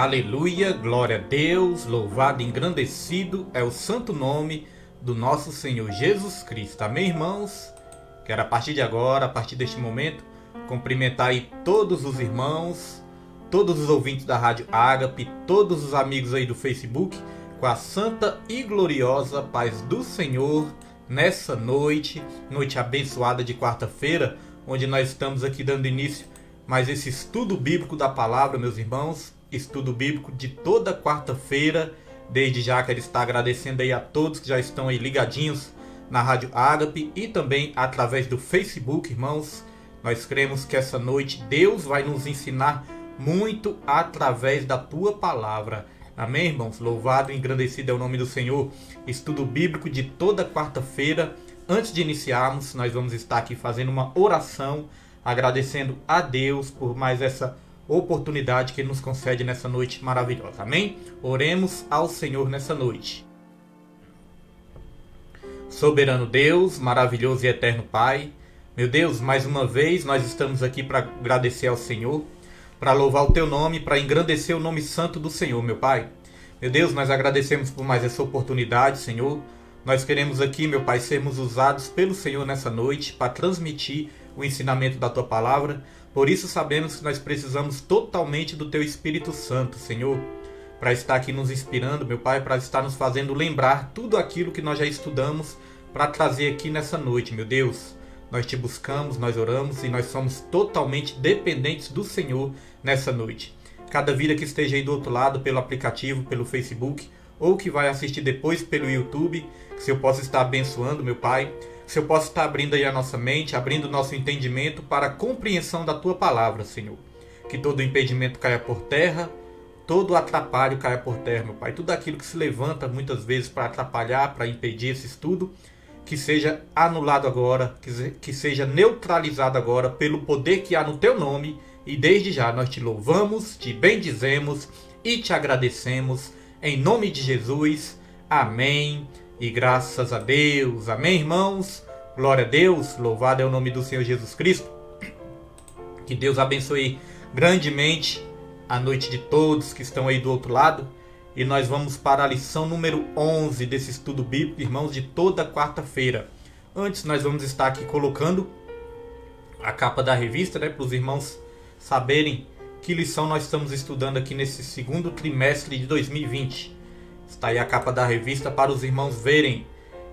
Aleluia, glória a Deus, louvado e engrandecido é o santo nome do nosso Senhor Jesus Cristo. Amém, irmãos? Quero a partir de agora, a partir deste momento, cumprimentar aí todos os irmãos, todos os ouvintes da Rádio Ágape, todos os amigos aí do Facebook, com a santa e gloriosa paz do Senhor nessa noite abençoada de quarta-feira, onde nós estamos aqui dando início mais esse estudo bíblico da palavra, meus irmãos, estudo bíblico de toda quarta-feira. Desde já quero estar agradecendo aí a todos que já estão aí ligadinhos na Rádio Ágape e também através do Facebook, irmãos. Nós cremos que essa noite Deus vai nos ensinar muito através da tua palavra. Amém, irmãos? Louvado e engrandecido é o nome do Senhor. Estudo bíblico de toda quarta-feira. Antes de iniciarmos, nós vamos estar aqui fazendo uma oração, agradecendo a Deus por mais essa oportunidade que Ele nos concede nessa noite maravilhosa. Amém? Oremos ao Senhor nessa noite. Soberano Deus, maravilhoso e eterno Pai, meu Deus, mais uma vez nós estamos aqui para agradecer ao Senhor, para louvar o Teu nome, para engrandecer o nome santo do Senhor, meu Pai. Meu Deus, nós agradecemos por mais essa oportunidade, Senhor. Nós queremos aqui, meu Pai, sermos usados pelo Senhor nessa noite para transmitir o ensinamento da Tua palavra. Por isso sabemos que nós precisamos totalmente do Teu Espírito Santo, Senhor, para estar aqui nos inspirando, meu Pai, para estar nos fazendo lembrar tudo aquilo que nós já estudamos para trazer aqui nessa noite, meu Deus. Nós Te buscamos, nós oramos e nós somos totalmente dependentes do Senhor nessa noite. Cada vida que esteja aí do outro lado, pelo aplicativo, pelo Facebook, ou que vai assistir depois pelo YouTube, que o Senhor possa estar abençoando, meu Pai. Que o Senhor possa estar abrindo aí a nossa mente, abrindo o nosso entendimento para a compreensão da Tua palavra, Senhor. Que todo impedimento caia por terra, todo atrapalho caia por terra, meu Pai. Tudo aquilo que se levanta muitas vezes para atrapalhar, para impedir esse estudo, que seja anulado agora, que seja neutralizado agora pelo poder que há no Teu nome. E desde já nós Te louvamos, Te bendizemos e Te agradecemos. Em nome de Jesus. Amém. E graças a Deus. Amém, irmãos? Glória a Deus. Louvado é o nome do Senhor Jesus Cristo. Que Deus abençoe grandemente a noite de todos que estão aí do outro lado. E nós vamos para a lição número 11 desse estudo bíblico, irmãos, de toda quarta-feira. Antes nós vamos estar aqui colocando a capa da revista, né, para os irmãos saberem que lição nós estamos estudando aqui nesse segundo trimestre de 2020. Está aí a capa da revista para os irmãos verem.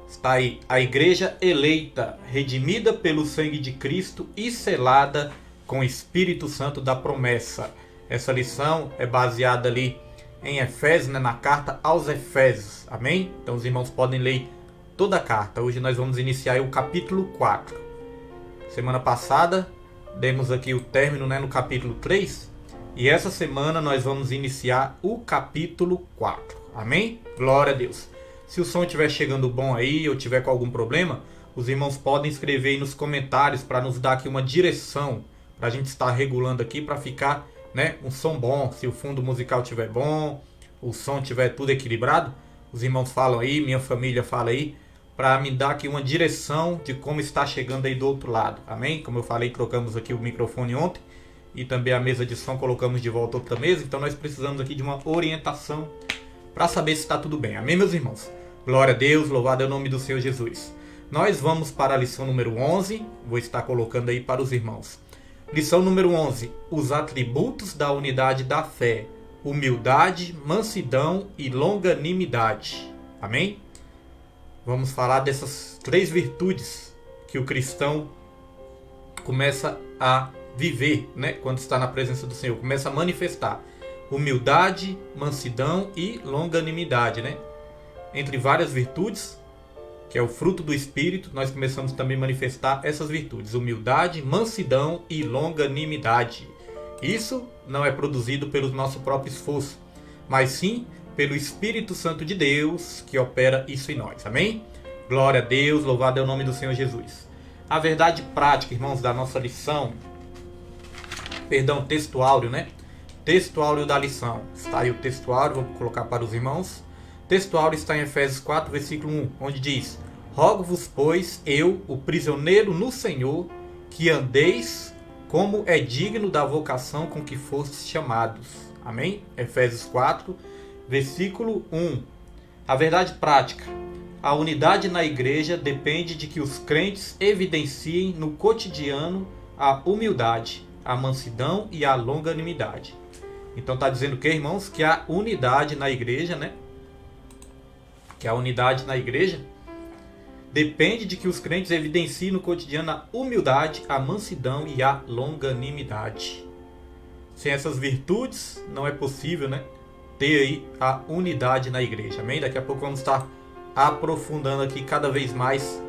Está aí: a igreja eleita, redimida pelo sangue de Cristo e selada com o Espírito Santo da promessa. Essa lição é baseada ali em Efésios, né, na carta aos Efésios. Amém? Então os irmãos podem ler toda a carta. Hoje nós vamos iniciar aí o capítulo 4. Semana passada demos aqui o término, né, no capítulo 3. E essa semana nós vamos iniciar o capítulo 4. Amém? Glória a Deus. Se o som estiver chegando bom aí ou tiver com algum problema, os irmãos podem escrever aí nos comentários para nos dar aqui uma direção, para a gente estar regulando aqui para ficar, né, um som bom. Se o fundo musical estiver bom, o som estiver tudo equilibrado, os irmãos falam aí, minha família fala aí, para me dar aqui uma direção de como está chegando aí do outro lado. Amém? Como eu falei, trocamos aqui o microfone ontem e também a mesa de som colocamos de volta outra mesa, então nós precisamos aqui de uma orientação para saber se está tudo bem. Amém, meus irmãos? Glória a Deus, louvado é o nome do Senhor Jesus. Nós vamos para a lição número 11, vou estar colocando aí para os irmãos. Lição número 11, os atributos da unidade da fé: humildade, mansidão e longanimidade. Amém? Vamos falar dessas 3 virtudes que o cristão começa a viver, né, quando está na presença do Senhor, começa a manifestar. Humildade, mansidão e longanimidade, né? Entre várias virtudes, que é o fruto do Espírito, nós começamos também a manifestar essas virtudes: humildade, mansidão e longanimidade. Isso não é produzido pelo nosso próprio esforço, mas sim pelo Espírito Santo de Deus que opera isso em nós. Amém? Glória a Deus, louvado é o nome do Senhor Jesus. A verdade prática, irmãos, da nossa lição, textuário, né? Textuário da lição. Está aí o textuário, vou colocar para os irmãos. Textuário está em Efésios 4, versículo 1, onde diz: rogo-vos, pois, eu, o prisioneiro no Senhor, que andeis como é digno da vocação com que fostes chamados. Amém? Efésios 4, versículo 1. A verdade prática. A unidade na igreja depende de que os crentes evidenciem no cotidiano a humildade, a mansidão e a longanimidade. Então está dizendo que, irmãos, que a unidade na igreja, né? Que a unidade na igreja depende de que os crentes evidenciem no cotidiano a humildade, a mansidão e a longanimidade. Sem essas virtudes, não é possível, né, ter aí a unidade na igreja. Amém? Daqui a pouco vamos estar aprofundando aqui cada vez mais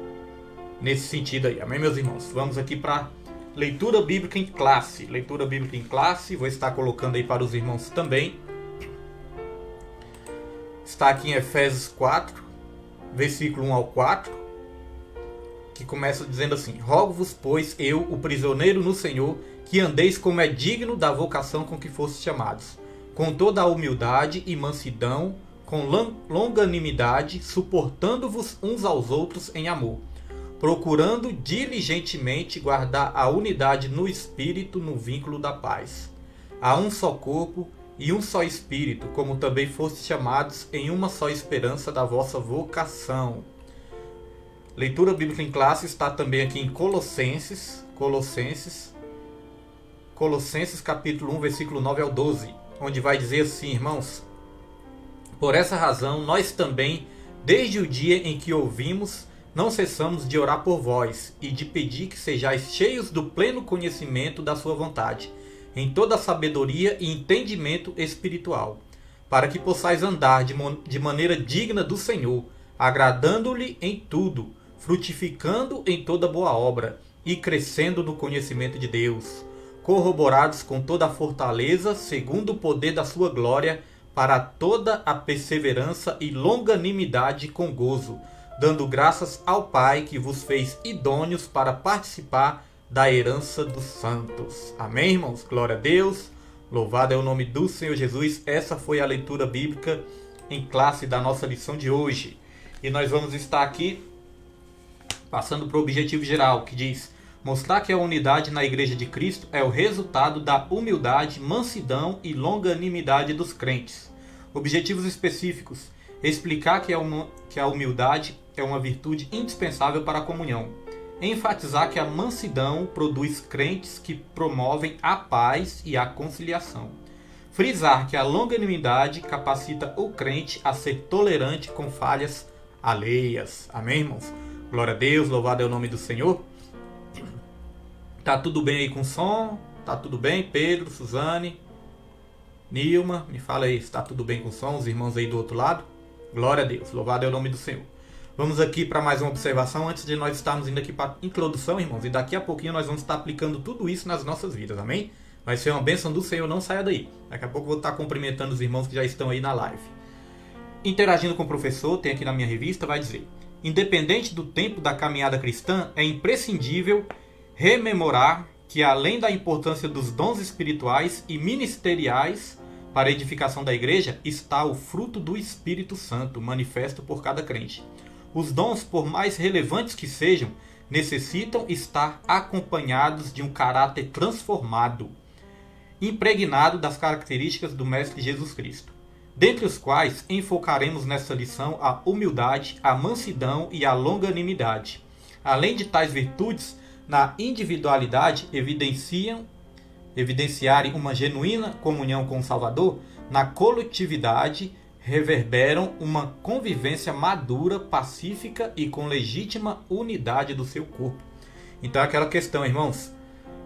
nesse sentido aí. Amém, meus irmãos? Vamos aqui para leitura bíblica em classe. Leitura bíblica em classe. Vou estar colocando aí para os irmãos também. Está aqui em Efésios 4, versículo 1 ao 4, que começa dizendo assim: Rogo-vos, pois, eu, o prisioneiro no Senhor, que andeis como é digno da vocação com que fostes chamados, com toda a humildade e mansidão, com longanimidade, suportando-vos uns aos outros em amor, procurando diligentemente guardar a unidade no Espírito, no vínculo da paz. Há um só corpo e um só Espírito, como também fostes chamados em uma só esperança da vossa vocação. Leitura bíblica em classe está também aqui em Colossenses capítulo 1, versículo 9 ao 12, onde vai dizer assim, irmãos: Por essa razão, nós também, desde o dia em que ouvimos, não cessamos de orar por vós e de pedir que sejais cheios do pleno conhecimento da sua vontade, em toda a sabedoria e entendimento espiritual, para que possais andar de maneira digna do Senhor, agradando-lhe em tudo, frutificando em toda boa obra e crescendo no conhecimento de Deus, corroborados com toda a fortaleza, segundo o poder da sua glória, para toda a perseverança e longanimidade com gozo, dando graças ao Pai que vos fez idôneos para participar da herança dos santos. Amém, irmãos? Glória a Deus. Louvado é o nome do Senhor Jesus. Essa foi a leitura bíblica em classe da nossa lição de hoje. E nós vamos estar aqui passando para o objetivo geral, que diz: mostrar que a unidade na Igreja de Cristo é o resultado da humildade, mansidão e longanimidade dos crentes. Objetivos específicos: explicar que a humildade é uma virtude indispensável para a comunhão. Enfatizar que a mansidão produz crentes que promovem a paz e a conciliação. Frisar que a longanimidade capacita o crente a ser tolerante com falhas alheias. Amém, irmãos? Glória a Deus, louvado é o nome do Senhor. Tá tudo bem aí com o som? Tá tudo bem? Pedro, Suzane, Nilma, me fala aí se tá tudo bem com o som, os irmãos aí do outro lado. Glória a Deus, louvado é o nome do Senhor. Vamos aqui para mais uma observação antes de nós estarmos indo aqui para a introdução, irmãos. E daqui a pouquinho nós vamos estar aplicando tudo isso nas nossas vidas, amém? Vai ser uma bênção do Senhor, não saia daí. Daqui a pouco eu vou estar cumprimentando os irmãos que já estão aí na live. Interagindo com o professor, tem aqui na minha revista, vai dizer: independente do tempo da caminhada cristã, é imprescindível rememorar que, além da importância dos dons espirituais e ministeriais para a edificação da igreja, está o fruto do Espírito Santo, manifesto por cada crente. Os dons, por mais relevantes que sejam, necessitam estar acompanhados de um caráter transformado, impregnado das características do Mestre Jesus Cristo, dentre os quais enfocaremos nessa lição a humildade, a mansidão e a longanimidade. Além de tais virtudes, na individualidade evidenciarem uma genuína comunhão com o Salvador, na coletividade reverberam uma convivência madura, pacífica e com legítima unidade do seu corpo. Então é aquela questão, irmãos,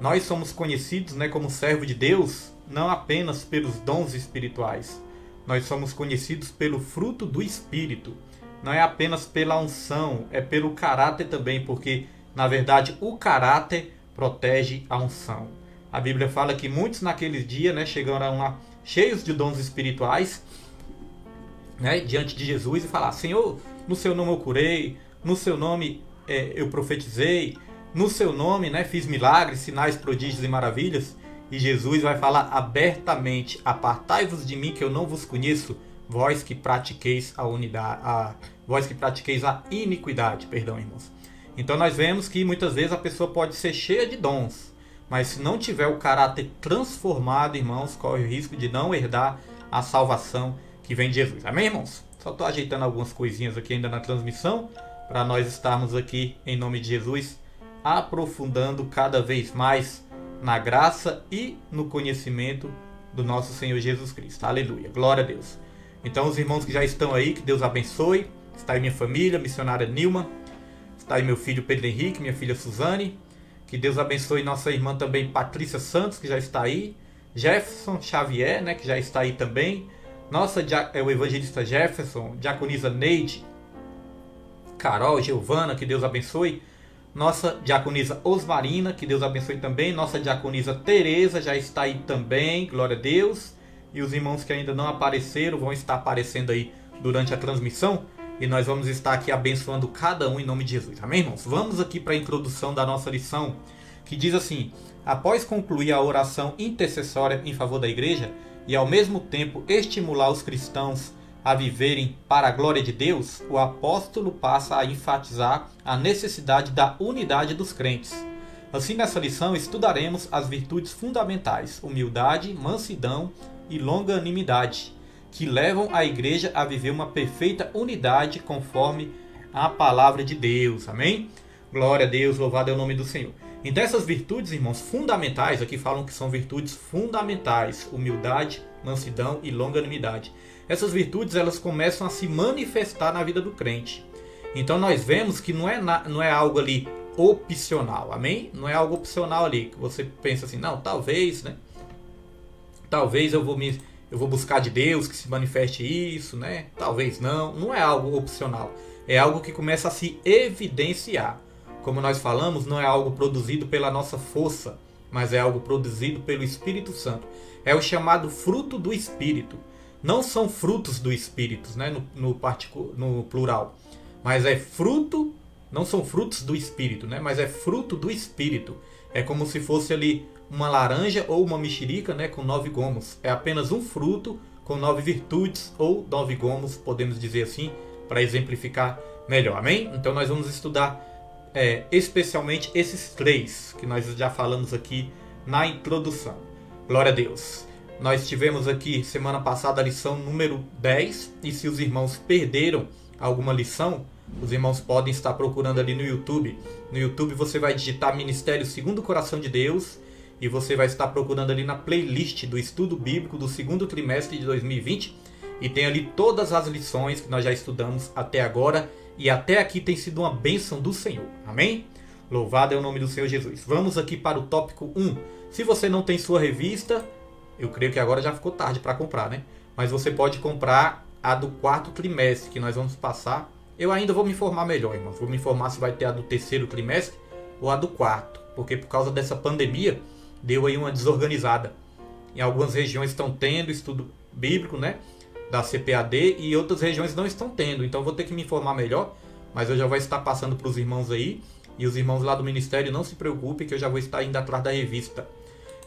nós somos conhecidos, né, como servo de Deus, não apenas pelos dons espirituais, nós somos conhecidos pelo fruto do Espírito, não é apenas pela unção, é pelo caráter também, porque na verdade o caráter protege a unção. A Bíblia fala que muitos naqueles dias, né, chegaram lá cheios de dons espirituais, né, diante de Jesus e falar: Senhor, no seu nome eu curei, no seu nome eu profetizei, no seu nome, né, fiz milagres, sinais, prodígios e maravilhas. E Jesus vai falar abertamente: apartai-vos de mim que eu não vos conheço, vós que pratiqueis vós que pratiqueis a iniquidade, perdão, irmãos. Então nós vemos que muitas vezes a pessoa pode ser cheia de dons, mas se não tiver o caráter transformado, irmãos, corre o risco de não herdar a salvação que vem de Jesus. Amém, irmãos? Só estou ajeitando algumas coisinhas aqui ainda na transmissão, para nós estarmos aqui, em nome de Jesus, aprofundando cada vez mais na graça e no conhecimento do nosso Senhor Jesus Cristo. Aleluia, glória a Deus. Então, os irmãos que já estão aí, que Deus abençoe. Está aí minha família, missionária Nilma. Está aí meu filho Pedro Henrique, minha filha Suzane. Que Deus abençoe nossa irmã também Patrícia Santos, que já está aí. Jefferson Xavier, né, que já está aí também. Nossa, o evangelista Jefferson, diaconisa Neide, Carol, Giovana, que Deus abençoe. Nossa diaconisa Osmarina, que Deus abençoe também. Nossa diaconisa Tereza já está aí também, glória a Deus. E os irmãos que ainda não apareceram vão estar aparecendo aí durante a transmissão. E nós vamos estar aqui abençoando cada um em nome de Jesus. Amém, irmãos? Vamos aqui para a introdução da nossa lição, que diz assim: após concluir a oração intercessória em favor da igreja e ao mesmo tempo estimular os cristãos a viverem para a glória de Deus, o apóstolo passa a enfatizar a necessidade da unidade dos crentes. Assim, nessa lição estudaremos as virtudes fundamentais: humildade, mansidão e longanimidade, que levam a igreja a viver uma perfeita unidade conforme a palavra de Deus. Amém? Glória a Deus, louvado é o nome do Senhor. Então essas virtudes, irmãos, fundamentais, aqui falam que são virtudes fundamentais: humildade, mansidão e longanimidade. Essas virtudes, elas começam a se manifestar na vida do crente. Então nós vemos que não é algo ali opcional, amém? Não é algo opcional ali, que você pensa assim, não, talvez, né? Talvez eu vou buscar de Deus que se manifeste isso, né? Talvez não. Não é algo opcional. É algo que começa a se evidenciar. Como nós falamos, não é algo produzido pela nossa força, mas é algo produzido pelo Espírito Santo. É o chamado fruto do Espírito. Não são frutos do Espírito, né? No plural. Mas é fruto, não são frutos do Espírito, né? Mas é fruto do Espírito. É como se fosse ali uma laranja ou uma mexerica, né, com 9 gomos. É apenas um fruto com 9 virtudes, ou 9 gomos, podemos dizer assim, para exemplificar melhor. Amém? Então nós vamos estudar especialmente esses 3 que nós já falamos aqui na introdução. Glória a Deus. Nós tivemos aqui semana passada a lição número 10, e se os irmãos perderam alguma lição, os irmãos podem estar procurando ali no YouTube. No YouTube você vai digitar Ministério Segundo o Coração de Deus, e você vai estar procurando ali na playlist do estudo bíblico do segundo trimestre de 2020. E tem ali todas as lições que nós já estudamos até agora. E até aqui tem sido uma bênção do Senhor. Amém? Louvado é o nome do Senhor Jesus. Vamos aqui para o tópico 1. Se você não tem sua revista, eu creio que agora já ficou tarde para comprar, né? Mas você pode comprar a do 4º trimestre, que nós vamos passar. Eu ainda vou me informar melhor, irmãos. Vou me informar se vai ter a do 3º trimestre ou a do 4º. Porque por causa dessa pandemia, deu aí uma desorganizada. Em algumas regiões estão tendo estudo bíblico, né, da CPAD, e outras regiões não estão tendo. Então vou ter que me informar melhor, mas eu já vou estar passando para os irmãos aí, e os irmãos lá do ministério não se preocupem que eu já vou estar indo atrás da revista.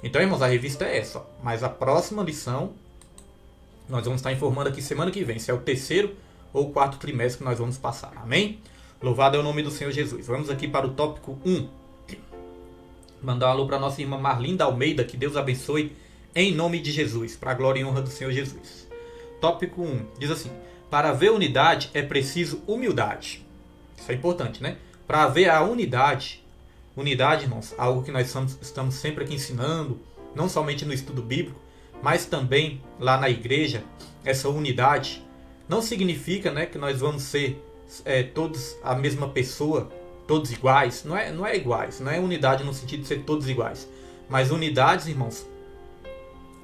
Então, irmãos, a revista é essa, mas a próxima lição nós vamos estar informando aqui semana que vem, se é o 3º ou 4º trimestre que nós vamos passar. Amém? Louvado é o nome do Senhor Jesus. Vamos aqui para o tópico 1. Mandar um alô para nossa irmã Marlinda Almeida, que Deus abençoe em nome de Jesus, para a glória e honra do Senhor Jesus. Tópico 1, diz assim: para haver unidade é preciso humildade. Isso é importante, né? Para haver a unidade, irmãos, algo que nós estamos sempre aqui ensinando, não somente no estudo bíblico, mas também lá na igreja. Essa unidade não significa, né, que nós vamos ser todos a mesma pessoa, todos iguais. Não é iguais, não é unidade no sentido de ser todos iguais, mas unidades, irmãos,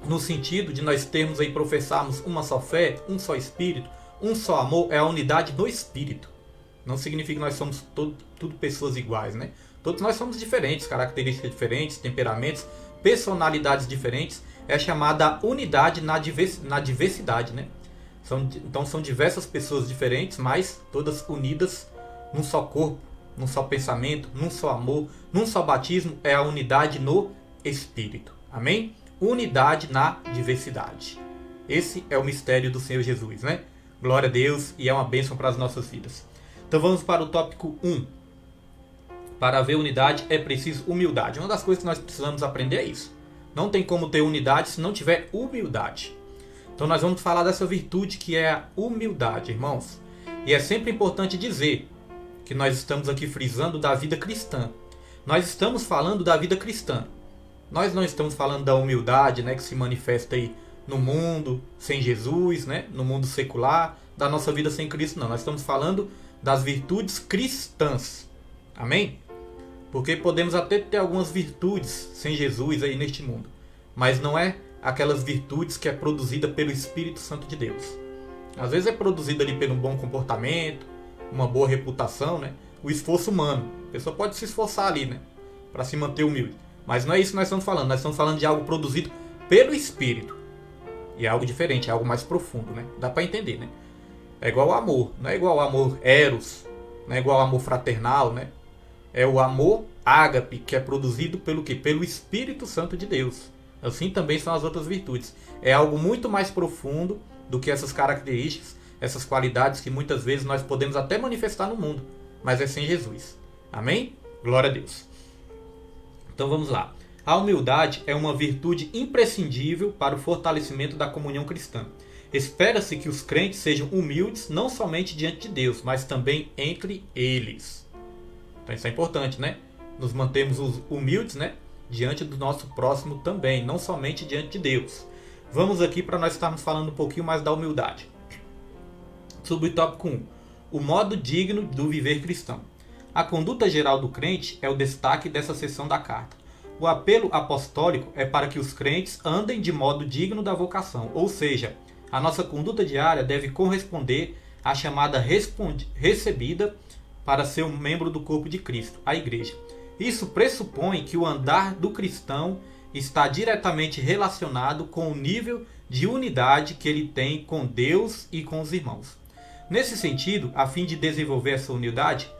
no sentido de nós termos aí, professarmos uma só fé, um só Espírito, um só amor. É a unidade no Espírito. Não significa que nós somos tudo pessoas iguais, né? Todos nós somos diferentes, características diferentes, temperamentos, personalidades diferentes. É chamada unidade na diversidade, né? Então são diversas pessoas diferentes, mas todas unidas num só corpo, num só pensamento, num só amor, num só batismo. É a unidade no Espírito. Amém? Unidade na diversidade. Esse é o mistério do Senhor Jesus, né? Glória a Deus, e é uma bênção para as nossas vidas. Então vamos para o tópico 1. Para haver unidade é preciso humildade. Uma das coisas que nós precisamos aprender é isso. Não tem como ter unidade se não tiver humildade. Então nós vamos falar dessa virtude que é a humildade, irmãos. E é sempre importante dizer que nós estamos aqui frisando da vida cristã. Nós estamos falando da vida cristã. Nós não estamos falando da humildade, né, que se manifesta aí no mundo sem Jesus, né, no mundo secular, da nossa vida sem Cristo, não. Nós estamos falando das virtudes cristãs. Amém? Porque podemos até ter algumas virtudes sem Jesus aí neste mundo. Mas não é aquelas virtudes que é produzida pelo Espírito Santo de Deus. Às vezes é produzida ali pelo bom comportamento, uma boa reputação, né? O esforço humano. A pessoa pode se esforçar ali, né? Para se manter humilde. Mas não é isso que nós estamos falando. Nós estamos falando de algo produzido pelo Espírito. E é algo diferente, é algo mais profundo, né? Dá para entender, né? É igual ao amor. Não é igual ao amor eros. Não é igual ao amor fraternal, né? É o amor ágape, que é produzido pelo quê? Pelo Espírito Santo de Deus. Assim também são as outras virtudes. É algo muito mais profundo do que essas características, essas qualidades que muitas vezes nós podemos até manifestar no mundo, mas é sem Jesus. Amém? Glória a Deus. Então vamos lá. A humildade é uma virtude imprescindível para o fortalecimento da comunhão cristã. Espera-se que os crentes sejam humildes não somente diante de Deus, mas também entre eles. Então isso é importante, né? Nos mantemos humildes, né? Diante do nosso próximo também, não somente diante de Deus. Vamos aqui para nós estarmos falando um pouquinho mais da humildade. Subtópico 1. O modo digno do viver cristão. A conduta geral do crente é o destaque dessa seção da carta. O apelo apostólico é para que os crentes andem de modo digno da vocação, ou seja, a nossa conduta diária deve corresponder à chamada recebida para ser um membro do corpo de Cristo, a igreja. Isso pressupõe que o andar do cristão está diretamente relacionado com o nível de unidade que ele tem com Deus e com os irmãos. Nesse sentido, a fim de desenvolver essa unidade,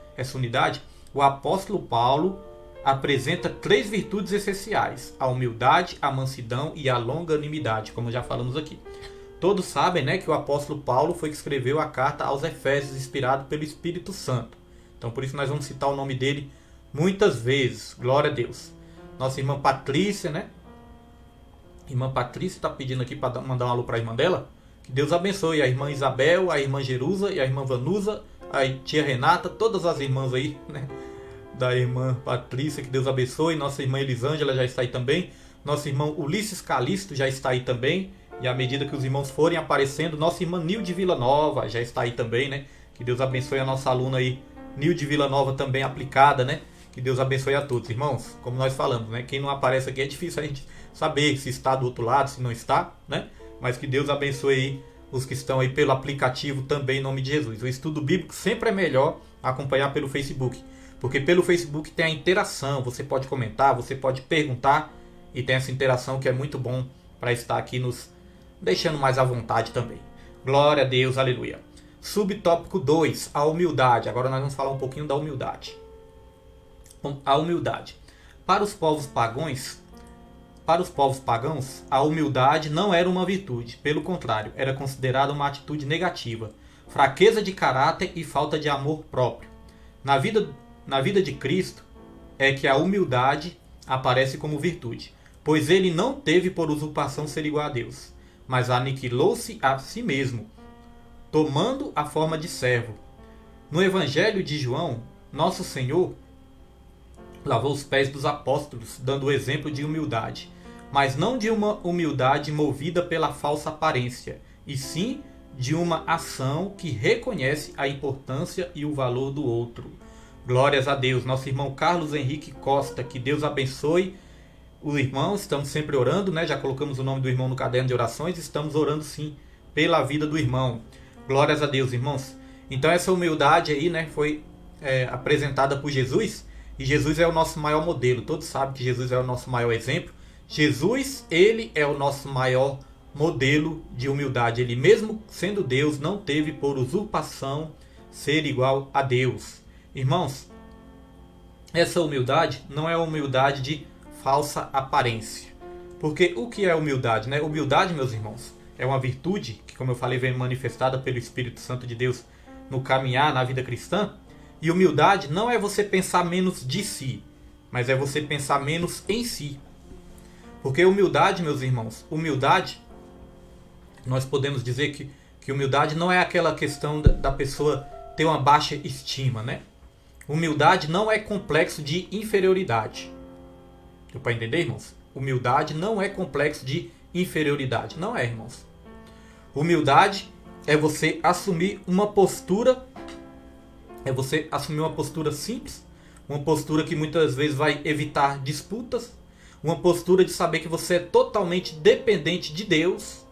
o apóstolo Paulo apresenta 3 virtudes essenciais: a humildade, a mansidão e a longanimidade, como já falamos aqui. Todos sabem, né, que o apóstolo Paulo foi que escreveu a carta aos Efésios, inspirado pelo Espírito Santo. Então por isso nós vamos citar o nome dele muitas vezes. Glória a Deus. Nossa irmã Patrícia, né? Irmã Patrícia está pedindo aqui para mandar um alô para a irmã dela. Que Deus abençoe a irmã Isabel, a irmã Jerusa e a irmã Vanusa, a tia Renata, todas as irmãs aí, né? Da irmã Patrícia, que Deus abençoe. Nossa irmã Elisângela já está aí também. Nosso irmão Ulisses Calisto já está aí também. E à medida que os irmãos forem aparecendo, nossa irmã Nilde Vila Nova já está aí também, né? Que Deus abençoe a nossa aluna aí, Nilde Vila Nova, também aplicada, né? Que Deus abençoe a todos, irmãos. Como nós falamos, né? Quem não aparece aqui é difícil a gente saber se está do outro lado, se não está, né? Mas que Deus abençoe aí os que estão aí pelo aplicativo também, em nome de Jesus. O estudo bíblico sempre é melhor acompanhar pelo Facebook, porque pelo Facebook tem a interação, você pode comentar, você pode perguntar, e tem essa interação que é muito bom para estar aqui nos deixando mais à vontade também. Glória a Deus, aleluia. Subtópico 2, a humildade. Agora nós vamos falar um pouquinho da humildade. A humildade. Para os povos pagãos, a humildade não era uma virtude. Pelo contrário, era considerada uma atitude negativa, fraqueza de caráter e falta de amor próprio. Na vida de Cristo é que a humildade aparece como virtude, pois ele não teve por usurpação ser igual a Deus, mas aniquilou-se a si mesmo, tomando a forma de servo. No Evangelho de João, nosso Senhor lavou os pés dos apóstolos, dando o exemplo de humildade, mas não de uma humildade movida pela falsa aparência, e sim de uma ação que reconhece a importância e o valor do outro. Glórias a Deus. Nosso irmão Carlos Henrique Costa, que Deus abençoe o irmão. Estamos sempre orando, né? Já colocamos o nome do irmão no caderno de orações, estamos orando sim pela vida do irmão. Glórias a Deus, irmãos. Então essa humildade aí, né, foi apresentada por Jesus, e Jesus é o nosso maior modelo. Todos sabem que Jesus é o nosso maior exemplo. Jesus, ele é o nosso maior modelo de humildade. Ele, mesmo sendo Deus, não teve por usurpação ser igual a Deus. Irmãos, essa humildade não é humildade de falsa aparência. Porque o que é humildade, né? Humildade, meus irmãos, é uma virtude que, como eu falei, vem manifestada pelo Espírito Santo de Deus no caminhar na vida cristã. E humildade não é você pensar menos de si, mas é você pensar menos em si. Porque humildade, meus irmãos, humildade, nós podemos dizer que humildade não é aquela questão da pessoa ter uma baixa estima, né? Humildade não é complexo de inferioridade. Deu para entender, irmãos? Humildade não é complexo de inferioridade. Não é, irmãos. Humildade é você assumir uma postura, simples, uma postura que muitas vezes vai evitar disputas, uma postura de saber que você é totalmente dependente de Deus,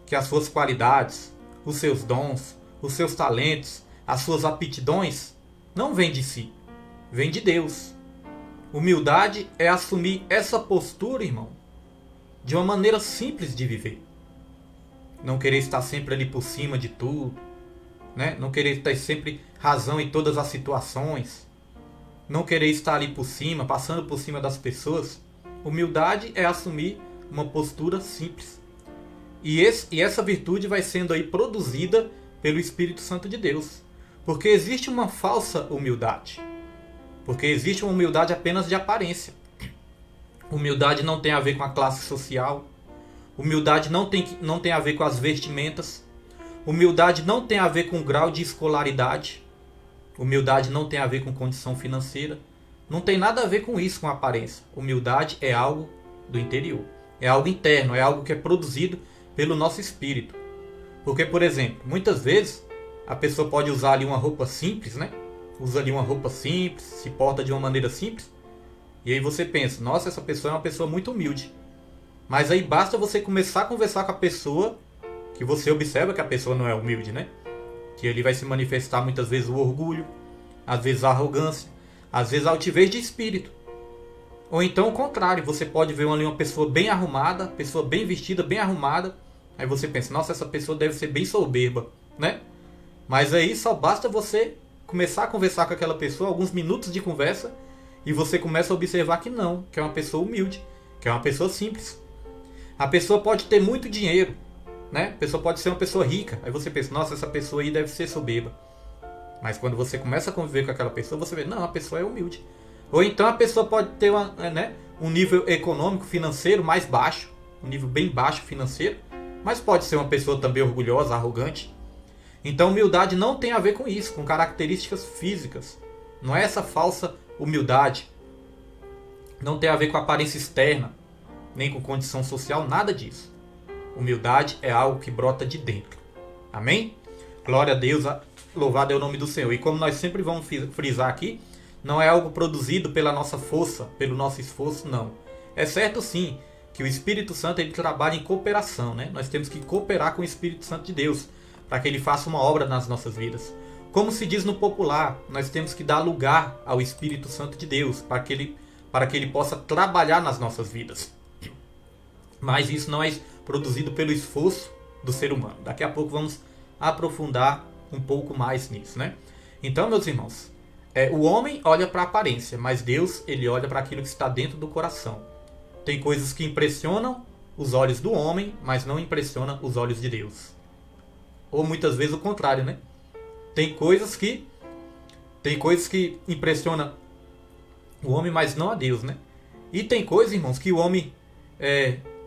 que as suas qualidades, os seus dons, os seus talentos, as suas aptidões não vêm de si, vêm de Deus. Humildade é assumir essa postura, irmão, de uma maneira simples de viver. Não querer estar sempre ali por cima de tudo, né? Não querer ter sempre razão em todas as situações. Não querer estar ali por cima, passando por cima das pessoas. Humildade é assumir uma postura simples. E essa virtude vai sendo aí produzida pelo Espírito Santo de Deus. Porque existe uma falsa humildade. Porque existe uma humildade apenas de aparência. Humildade não tem a ver com a classe social. Humildade não tem a ver com as vestimentas. Humildade não tem a ver com o grau de escolaridade. Humildade não tem a ver com condição financeira. Não tem nada a ver com isso, com aparência. Humildade é algo do interior. É algo interno, é algo que é produzido pelo nosso espírito. Porque, por exemplo, muitas vezes a pessoa pode usar ali uma roupa simples, né? Usa ali uma roupa simples, se porta de uma maneira simples. E aí você pensa, nossa, essa pessoa é uma pessoa muito humilde. Mas aí basta você começar a conversar com a pessoa, que você observa que a pessoa não é humilde, né? Que ele vai se manifestar muitas vezes o orgulho, às vezes a arrogância, às vezes a altivez de espírito. Ou então o contrário, você pode ver ali uma pessoa bem arrumada, pessoa bem vestida, bem arrumada. Aí você pensa, nossa, essa pessoa deve ser bem soberba, né? Mas aí só basta você começar a conversar com aquela pessoa, alguns minutos de conversa, e você começa a observar que não, que é uma pessoa humilde, que é uma pessoa simples. A pessoa pode ter muito dinheiro, né? A pessoa pode ser uma pessoa rica. Aí você pensa, nossa, essa pessoa aí deve ser soberba. Mas quando você começa a conviver com aquela pessoa, você vê, não, a pessoa é humilde. Ou então a pessoa pode ter um nível econômico, financeiro mais baixo, um nível bem baixo financeiro, mas pode ser uma pessoa também orgulhosa, arrogante. Então humildade não tem a ver com isso, com características físicas. Não é essa falsa humildade. Não tem a ver com aparência externa, nem com condição social, nada disso. Humildade é algo que brota de dentro. Amém? Glória a Deus, louvado é o nome do Senhor. E como nós sempre vamos frisar aqui, não é algo produzido pela nossa força, pelo nosso esforço, não. É certo sim que o Espírito Santo ele trabalha em cooperação, né? Nós temos que cooperar com o Espírito Santo de Deus para que ele faça uma obra nas nossas vidas. Como se diz no popular, nós temos que dar lugar ao Espírito Santo de Deus para que ele possa trabalhar nas nossas vidas. Mas isso não é produzido pelo esforço do ser humano. Daqui a pouco vamos aprofundar um pouco mais nisso, né? Então, meus irmãos, o homem olha para a aparência, mas Deus ele olha para aquilo que está dentro do coração. Tem coisas que impressionam os olhos do homem, mas não impressionam os olhos de Deus. Ou muitas vezes o contrário, né? Tem coisas que impressionam o homem, mas não a Deus, né? E tem coisas, irmãos, que o homem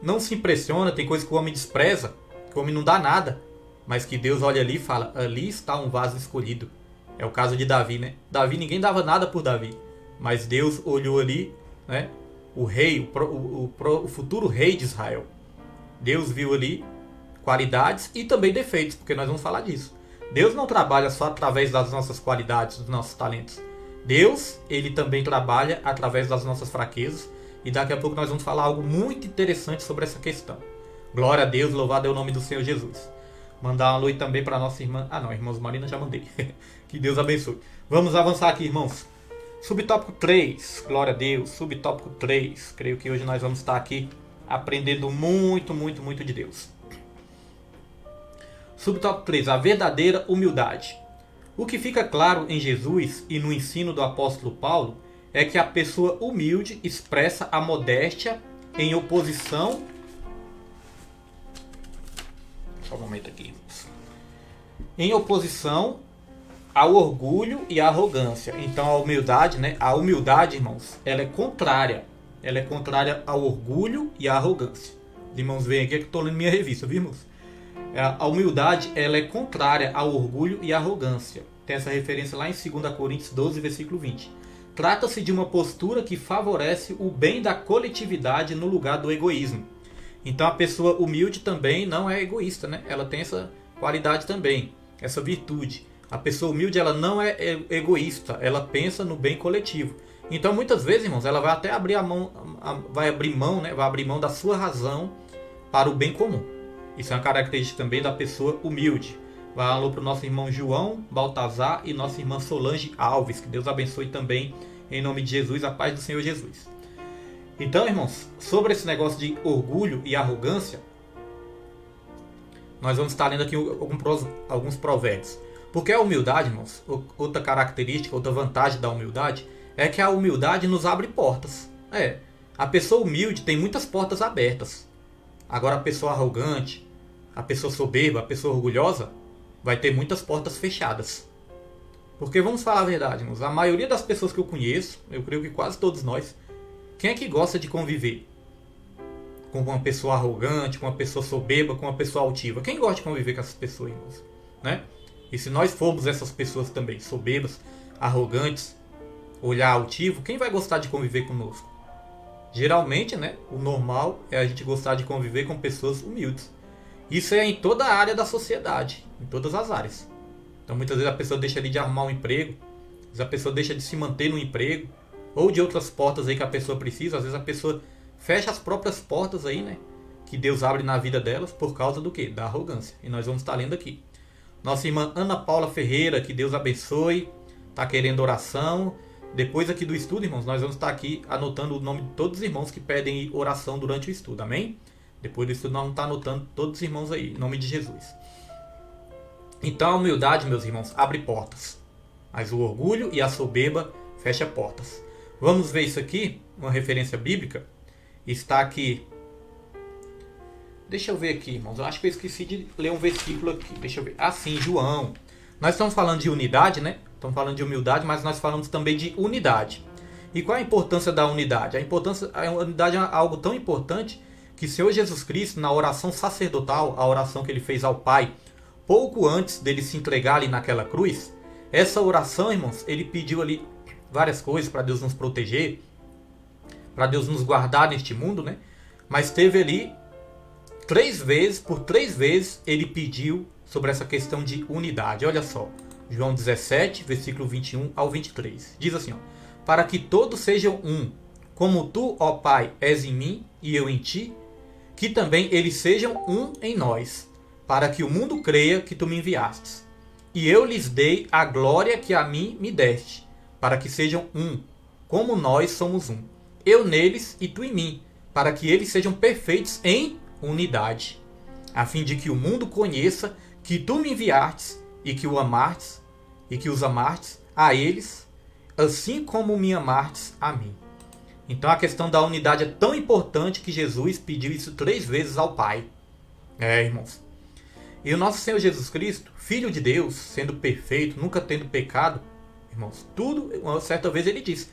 não se impressiona, tem coisas que o homem despreza, que o homem não dá nada, mas que Deus olha ali e fala, ali está um vaso escolhido. É o caso de Davi, né? Davi, ninguém dava nada por Davi, mas Deus olhou ali, né? O rei, o futuro rei de Israel. Deus viu ali qualidades e também defeitos, porque nós vamos falar disso. Deus não trabalha só através das nossas qualidades, dos nossos talentos. Deus, ele também trabalha através das nossas fraquezas. E daqui a pouco nós vamos falar algo muito interessante sobre essa questão. Glória a Deus, louvado é o nome do Senhor Jesus. Mandar uma alô também para nossa irmã. Ah não, irmãos Marina já mandei. Que Deus abençoe. Vamos avançar aqui, irmãos. Subtópico 3, glória a Deus. Subtópico 3. Creio que hoje nós vamos estar aqui aprendendo muito, muito, muito de Deus. Subtópico 3, a verdadeira humildade. O que fica claro em Jesus e no ensino do apóstolo Paulo é que a pessoa humilde expressa a modéstia em oposição. Só um momento aqui. Em oposição ao orgulho e à arrogância. Então a humildade, né? A humildade, irmãos, ela é contrária. Ela é contrária ao orgulho e à arrogância. Os irmãos veem aqui que eu estou lendo minha revista, viu, irmãos? A humildade, ela é contrária ao orgulho e à arrogância. Tem essa referência lá em 2 Coríntios 12, versículo 20. Trata-se de uma postura que favorece o bem da coletividade no lugar do egoísmo. Então a pessoa humilde também não é egoísta, né? Ela tem essa qualidade também, essa virtude. A pessoa humilde, ela não é egoísta, ela pensa no bem coletivo. Então muitas vezes, irmãos, ela vai até abrir vai abrir mão da sua razão para o bem comum. Isso é uma característica também da pessoa humilde. Vai alô para o nosso irmão João Baltazar e nossa irmã Solange Alves. Que Deus abençoe também, em nome de Jesus, a paz do Senhor Jesus. Então, irmãos, sobre esse negócio de orgulho e arrogância, nós vamos estar lendo aqui alguns provérbios. Porque a humildade, irmãos, outra característica, outra vantagem da humildade, é que a humildade nos abre portas. A pessoa humilde tem muitas portas abertas. Agora a pessoa arrogante, a pessoa soberba, a pessoa orgulhosa, vai ter muitas portas fechadas. Porque vamos falar a verdade, irmãos, a maioria das pessoas que eu conheço, eu creio que quase todos nós, quem é que gosta de conviver com uma pessoa arrogante, com uma pessoa soberba, com uma pessoa altiva? Quem gosta de conviver com essas pessoas, irmãos? Né? E se nós formos essas pessoas também, soberbas, arrogantes, olhar altivo, quem vai gostar de conviver conosco? Geralmente, né, o normal é a gente gostar de conviver com pessoas humildes. Isso é em toda a área da sociedade, em todas as áreas. Então muitas vezes a pessoa deixa ali de arrumar um emprego, às vezes a pessoa deixa de se manter no emprego, ou de outras portas aí que a pessoa precisa. Às vezes a pessoa fecha as próprias portas aí, né, que Deus abre na vida delas por causa do quê? Da arrogância. E nós vamos estar lendo aqui. Nossa irmã Ana Paula Ferreira, que Deus abençoe, está querendo oração. Depois aqui do estudo, irmãos, nós vamos estar aqui anotando o nome de todos os irmãos que pedem oração durante o estudo, amém? Depois do estudo nós vamos estar anotando todos os irmãos aí, em nome de Jesus. Então a humildade, meus irmãos, abre portas. Mas o orgulho e a soberba fecha portas. Vamos ver isso aqui, uma referência bíblica. Está aqui. Deixa eu ver aqui, irmãos. Eu acho que eu esqueci de ler um versículo aqui. Deixa eu ver. Ah, sim, João. Nós estamos falando de unidade, né? Estamos falando de humildade, mas nós falamos também de unidade. E qual a importância da unidade? A unidade é algo tão importante que o Senhor Jesus Cristo, na oração sacerdotal, a oração que ele fez ao Pai, pouco antes dele se entregar ali naquela cruz, essa oração, irmãos, ele pediu ali várias coisas para Deus nos proteger, para Deus nos guardar neste mundo, né? Mas teve ali 3 vezes, por 3 vezes, ele pediu sobre essa questão de unidade. Olha só, João 17, versículo 21 ao 23. Diz assim, ó, para que todos sejam um, como tu, ó Pai, és em mim e eu em ti, que também eles sejam um em nós, para que o mundo creia que tu me enviastes. E eu lhes dei a glória que a mim me deste, para que sejam um, como nós somos um. Eu neles e tu em mim, para que eles sejam perfeitos em unidade, a fim de que o mundo conheça que tu me enviastes e que os amastes a eles, assim como me amastes a mim. Então a questão da unidade é tão importante que Jesus pediu isso 3 vezes ao Pai. Irmãos. E o nosso Senhor Jesus Cristo, Filho de Deus, sendo perfeito, nunca tendo pecado, irmãos, tudo, uma certa vez ele disse,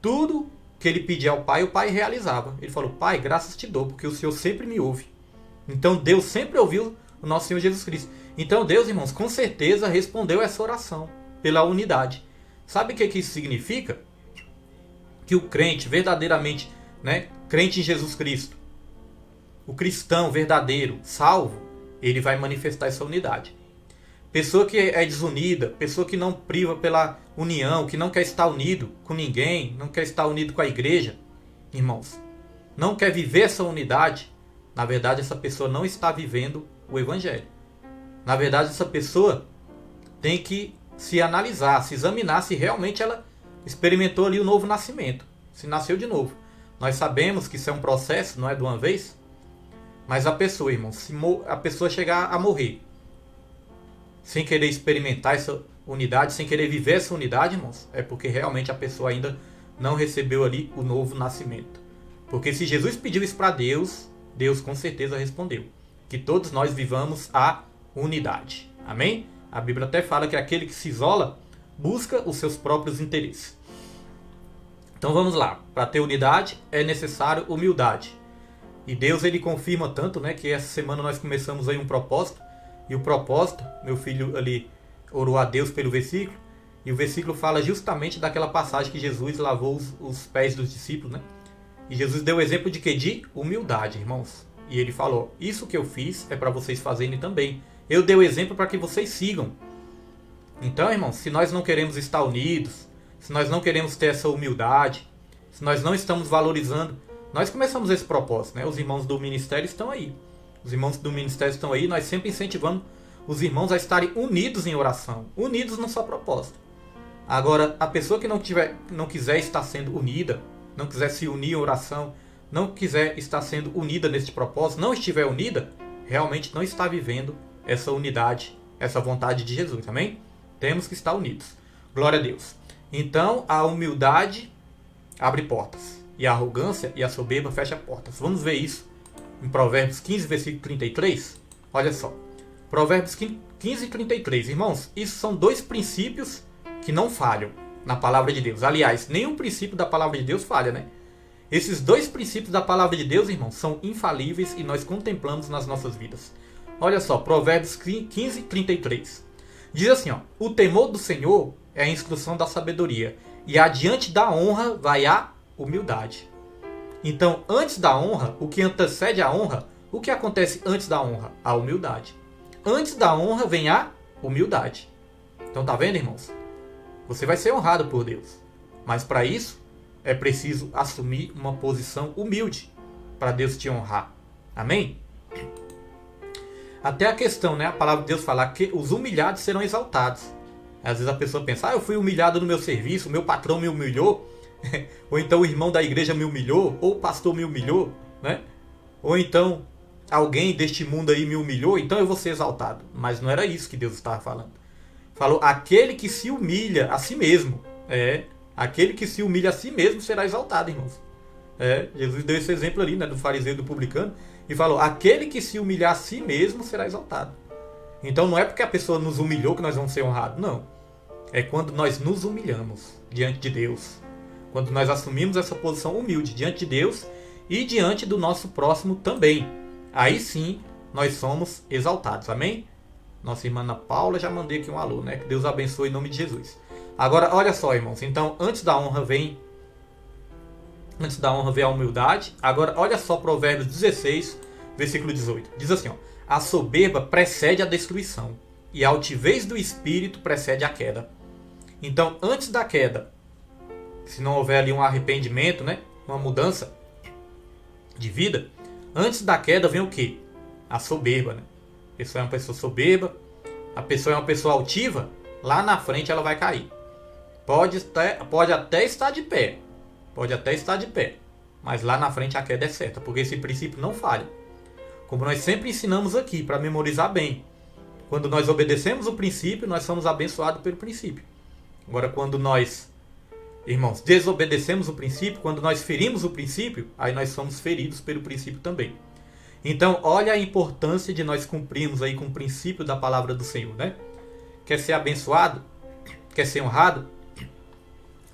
tudo que ele pedia ao Pai, o Pai realizava. Ele falou, Pai, graças te dou, porque o Senhor sempre me ouve. Então Deus sempre ouviu o nosso Senhor Jesus Cristo. Então Deus, irmãos, com certeza respondeu essa oração pela unidade. Sabe o que isso significa? Que o crente verdadeiramente, né, crente em Jesus Cristo, o cristão verdadeiro, salvo, ele vai manifestar essa unidade. Pessoa que é desunida, pessoa que não priva pela união, que não quer estar unido com ninguém, não quer estar unido com a igreja, irmãos, não quer viver essa unidade, na verdade essa pessoa não está vivendo o Evangelho. Na verdade essa pessoa tem que se analisar, se examinar se realmente ela experimentou ali o novo nascimento, se nasceu de novo. Nós sabemos que isso é um processo, não é de uma vez, mas a pessoa, irmãos, se a pessoa chegar a morrer sem querer experimentar essa unidade, sem querer viver essa unidade, irmãos, é porque realmente a pessoa ainda não recebeu ali o novo nascimento. Porque se Jesus pediu isso para Deus, Deus com certeza respondeu. Que todos nós vivamos a unidade. Amém? A Bíblia até fala que aquele que se isola busca os seus próprios interesses. Então vamos lá. Para ter unidade é necessário humildade. E Deus ele confirma tanto, né, que essa semana nós começamos aí um propósito. E o propósito, meu filho ali orou a Deus pelo versículo. E o versículo fala justamente daquela passagem que Jesus lavou os pés dos discípulos, né? E Jesus deu o exemplo de quê? De humildade, irmãos. E ele falou, isso que eu fiz é para vocês fazerem também. Eu dei o exemplo para que vocês sigam. Então, irmãos, se nós não queremos estar unidos, se nós não queremos ter essa humildade, se nós não estamos valorizando, nós começamos esse propósito, né? Os irmãos do ministério estão aí. Os irmãos do ministério estão aí, nós sempre incentivamos os irmãos a estarem unidos em oração, unidos no seu propósito. Agora, a pessoa que não quiser estar sendo unida, não quiser se unir em oração, não quiser estar sendo unida neste propósito, não estiver unida, realmente não está vivendo essa unidade, essa vontade de Jesus, amém? Temos que estar unidos. Glória a Deus. Então, a humildade abre portas. E a arrogância e a soberba fecha portas. Vamos ver isso em Provérbios 15, versículo 33. Olha só. Provérbios 15 e 33. Irmãos, isso são dois princípios que não falham na palavra de Deus. Aliás, nenhum princípio da palavra de Deus falha, né? Esses dois princípios da palavra de Deus, irmãos, são infalíveis e nós contemplamos nas nossas vidas. Olha só, Provérbios 15, 33. Diz assim, ó, o temor do Senhor é a instrução da sabedoria, e adiante da honra vai a humildade. Então, antes da honra, o que antecede a honra, o que acontece antes da honra? A humildade. Antes da honra vem a humildade. Então, tá vendo, irmãos? Você vai ser honrado por Deus. Mas para isso, é preciso assumir uma posição humilde para Deus te honrar. Amém? Até a questão, né? A palavra de Deus fala que os humilhados serão exaltados. Às vezes a pessoa pensa, eu fui humilhado no meu serviço, o meu patrão me humilhou, ou então o irmão da igreja me humilhou, ou o pastor me humilhou, né? Ou então alguém deste mundo aí me humilhou, então eu vou ser exaltado. Mas não era isso que Deus estava falando. Falou, aquele que se humilha a si mesmo, aquele que se humilha a si mesmo será exaltado, irmãos. Jesus deu esse exemplo ali, né, do fariseu e do publicano, e falou, aquele que se humilhar a si mesmo será exaltado. Então não é porque a pessoa nos humilhou que nós vamos ser honrados, não. É quando nós nos humilhamos diante de Deus. Quando nós assumimos essa posição humilde diante de Deus e diante do nosso próximo também. Aí sim nós somos exaltados, amém? Nossa irmã Ana Paula, já mandei aqui um alô, né? Que Deus abençoe em nome de Jesus. Agora, olha só, irmãos. Então, antes da honra vem a humildade. Agora, olha só Provérbios 16, versículo 18. Diz assim, ó. A soberba precede a destruição, e a altivez do espírito precede a queda. Então, antes da queda, se não houver ali um arrependimento, né? Uma mudança de vida, antes da queda vem o quê? A soberba, né? A pessoa é uma pessoa soberba, a pessoa é uma pessoa altiva, lá na frente ela vai cair. Pode até estar de pé, mas lá na frente a queda é certa, porque esse princípio não falha. Como nós sempre ensinamos aqui, para memorizar bem. Quando nós obedecemos o princípio, nós somos abençoados pelo princípio. Agora, quando nós, irmãos, desobedecemos o princípio, quando nós ferimos o princípio, aí nós somos feridos pelo princípio também. Então, olha a importância de nós cumprirmos aí com o princípio da palavra do Senhor, né? Quer ser abençoado? Quer ser honrado?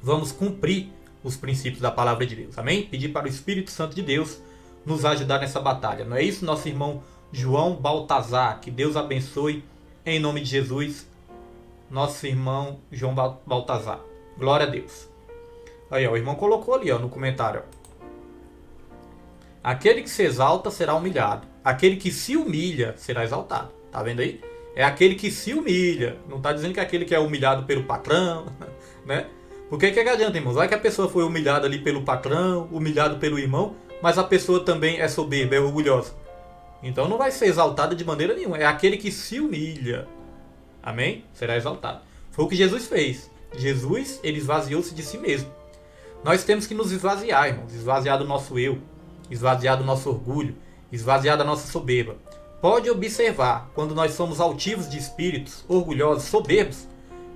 Vamos cumprir os princípios da palavra de Deus, amém? Pedir para o Espírito Santo de Deus nos ajudar nessa batalha. Não é isso, nosso irmão João Baltazar? Que Deus abençoe em nome de Jesus. Nosso irmão João Baltazar. Glória a Deus. Aí, ó, o irmão colocou ali, ó, no comentário. Ó. Aquele que se exalta será humilhado. Aquele que se humilha será exaltado. Tá vendo aí? É aquele que se humilha. Não está dizendo que é aquele que é humilhado pelo patrão, né? Porque que adianta, irmãos? Vai que a pessoa foi humilhada ali pelo patrão, humilhado pelo irmão, mas a pessoa também é soberba, é orgulhosa. Então não vai ser exaltada de maneira nenhuma. É aquele que se humilha. Amém? Será exaltado. Foi o que Jesus fez. Jesus, ele esvaziou-se de si mesmo. Nós temos que nos esvaziar, irmãos. Esvaziar do nosso eu. Esvaziar do nosso orgulho. Esvaziar da nossa soberba. Pode observar, quando nós somos altivos de espíritos, orgulhosos, soberbos,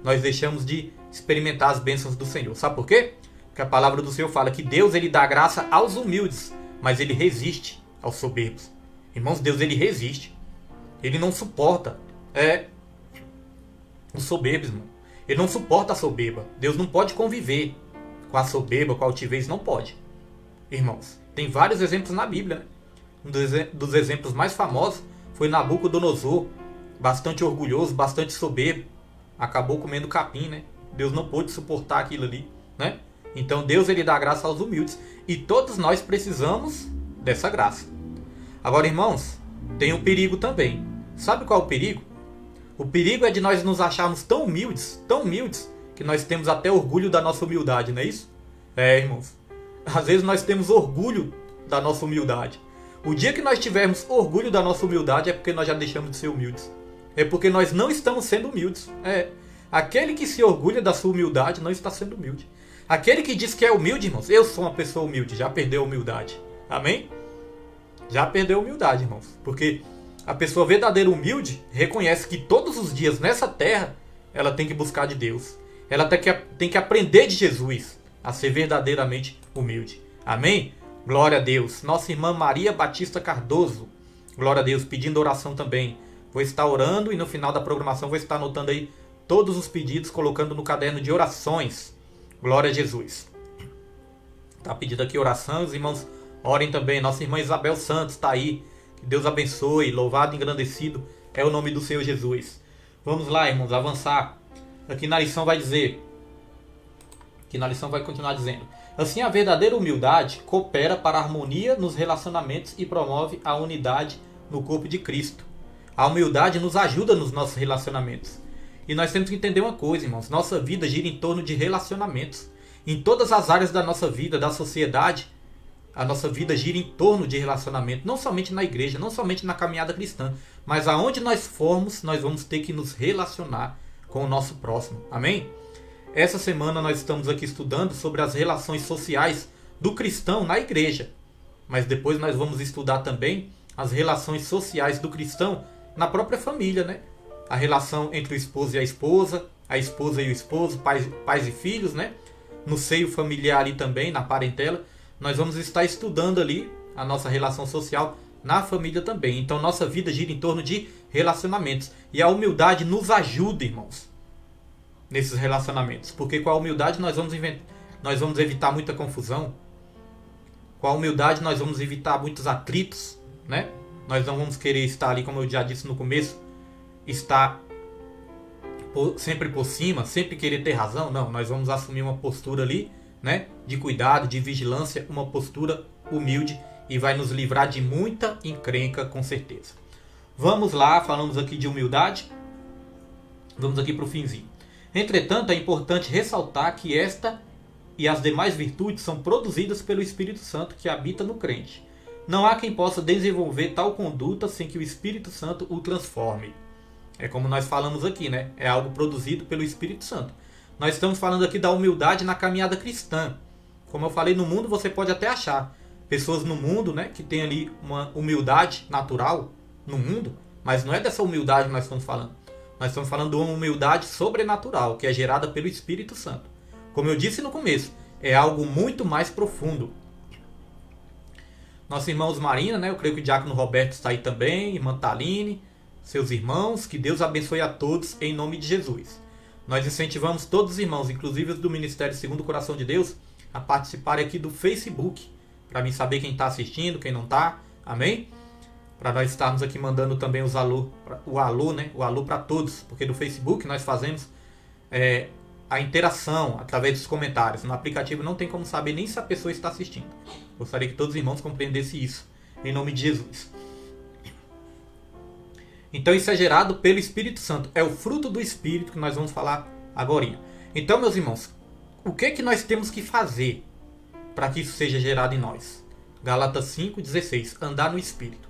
nós deixamos de experimentar as bênçãos do Senhor. Sabe por quê? Porque a palavra do Senhor fala que Deus, ele dá graça aos humildes, mas ele resiste aos soberbos. Irmãos, Deus, ele resiste. Ele não suporta os soberbos, irmão. Ele não suporta a soberba. Deus não pode conviver com a soberba, com a altivez, não pode. Irmãos, tem vários exemplos na Bíblia, né? Um dos exemplos mais famosos foi Nabucodonosor, bastante orgulhoso, bastante soberbo, acabou comendo capim, né? Deus não pôde suportar aquilo ali, né? Então Deus, ele dá graça aos humildes, e todos nós precisamos dessa graça. Agora, irmãos, tem um perigo também. Sabe qual é o perigo? O perigo é de nós nos acharmos tão humildes, que nós temos até orgulho da nossa humildade, não é isso? É, irmãos. Às vezes nós temos orgulho da nossa humildade. O dia que nós tivermos orgulho da nossa humildade é porque nós já deixamos de ser humildes. É porque nós não estamos sendo humildes. Aquele que se orgulha da sua humildade não está sendo humilde. Aquele que diz que é humilde, irmãos, eu sou uma pessoa humilde, já perdeu a humildade. Amém? Já perdeu a humildade, irmãos. Porque a pessoa verdadeira humilde reconhece que todos os dias nessa terra ela tem que buscar de Deus. Ela tem que aprender de Jesus a ser verdadeiramente humilde. Amém? Glória a Deus. Nossa irmã Maria Batista Cardoso, glória a Deus, pedindo oração também. Vou estar orando e no final da programação vou estar anotando aí todos os pedidos, colocando no caderno de orações. Glória a Jesus. Está pedindo aqui oração, os irmãos orem também. Nossa irmã Isabel Santos está aí. Que Deus abençoe, louvado e engrandecido é o nome do Senhor Jesus. Vamos lá, irmãos, avançar. Aqui na lição vai dizer, que na lição vai continuar dizendo: assim, a verdadeira humildade coopera para a harmonia nos relacionamentos e promove a unidade no corpo de Cristo. A humildade nos ajuda nos nossos relacionamentos. E nós temos que entender uma coisa, irmãos. Nossa vida gira em torno de relacionamentos. Em todas as áreas da nossa vida, da sociedade, a nossa vida gira em torno de relacionamento. Não somente na igreja, não somente na caminhada cristã, mas aonde nós formos, nós vamos ter que nos relacionar com o nosso próximo. Amém? Essa semana nós estamos aqui estudando sobre as relações sociais do cristão na igreja. Mas depois nós vamos estudar também as relações sociais do cristão na própria família, né? A relação entre o esposo e a esposa e o esposo, pais e filhos, né? No seio familiar ali também, na parentela. Nós vamos estar estudando ali a nossa relação social na família também. Então nossa vida gira em torno de relacionamentos. E a humildade nos ajuda, irmãos, nesses relacionamentos. Porque com a humildade nós vamos evitar muita confusão. Com a humildade nós vamos evitar muitos atritos, né? Nós não vamos querer estar ali, como eu já disse no começo, estar sempre por cima, sempre querer ter razão. Não, nós vamos assumir uma postura ali, né, de cuidado, de vigilância, uma postura humilde, e vai nos livrar de muita encrenca, com certeza. Vamos lá, falamos aqui de humildade. Vamos aqui para o finzinho. Entretanto, é importante ressaltar que esta e as demais virtudes são produzidas pelo Espírito Santo que habita no crente. Não há quem possa desenvolver tal conduta sem que o Espírito Santo o transforme. É como nós falamos aqui, né? É algo produzido pelo Espírito Santo. Nós estamos falando aqui da humildade na caminhada cristã. Como eu falei, no mundo você pode até achar pessoas no mundo, né, que tem ali uma humildade natural no mundo, mas não é dessa humildade que nós estamos falando. Nós estamos falando de uma humildade sobrenatural, que é gerada pelo Espírito Santo. Como eu disse no começo, é algo muito mais profundo. Nossos irmãos Marina, né, eu creio que o diácono Roberto está aí também, irmã Taline, seus irmãos, que Deus abençoe a todos em nome de Jesus. Nós incentivamos todos os irmãos, inclusive os do Ministério Segundo o Coração de Deus, a participarem aqui do Facebook, para mim saber quem está assistindo, quem não está, amém? Para nós estarmos aqui mandando também o alô, né? O alô para todos, porque no Facebook nós fazemos a interação através dos comentários. No aplicativo não tem como saber nem se a pessoa está assistindo. Gostaria que todos os irmãos compreendessem isso, em nome de Jesus. Então isso é gerado pelo Espírito Santo. É o fruto do Espírito que nós vamos falar agora. Então, meus irmãos, o que é que nós temos que fazer para que isso seja gerado em nós? Gálatas 5,16. Andar no Espírito.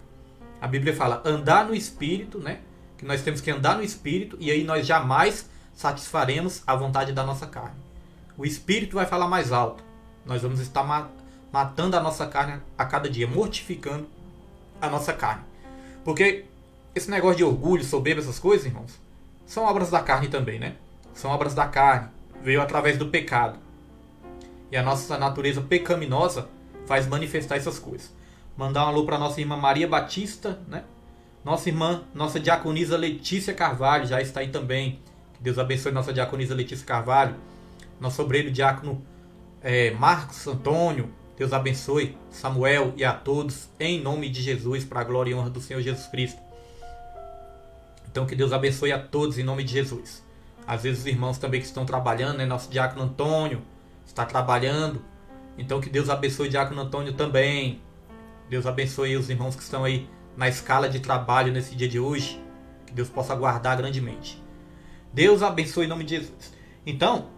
A Bíblia fala andar no Espírito, né? Que nós temos que andar no Espírito, e aí nós jamais satisfaremos a vontade da nossa carne. O Espírito vai falar mais alto. Nós vamos estar matando a nossa carne a cada dia, mortificando a nossa carne. Porque esse negócio de orgulho, soberba, essas coisas, irmãos, são obras da carne também, né? São obras da carne. Veio através do pecado. E a nossa natureza pecaminosa faz manifestar essas coisas. Mandar um alô para nossa irmã Maria Batista, né? Nossa irmã, nossa diaconisa Letícia Carvalho já está aí também. Que Deus abençoe nossa diaconisa Letícia Carvalho, nosso obreiro diácono Marcos Antônio. Deus abençoe Samuel e a todos, em nome de Jesus, para a glória e honra do Senhor Jesus Cristo. Então que Deus abençoe a todos em nome de Jesus. Às vezes os irmãos também que estão trabalhando, né? Nosso diácono Antônio está trabalhando. Então que Deus abençoe o diácono Antônio também. Deus abençoe os irmãos que estão aí na escala de trabalho nesse dia de hoje. Que Deus possa guardar grandemente. Deus abençoe em nome de Jesus. Então,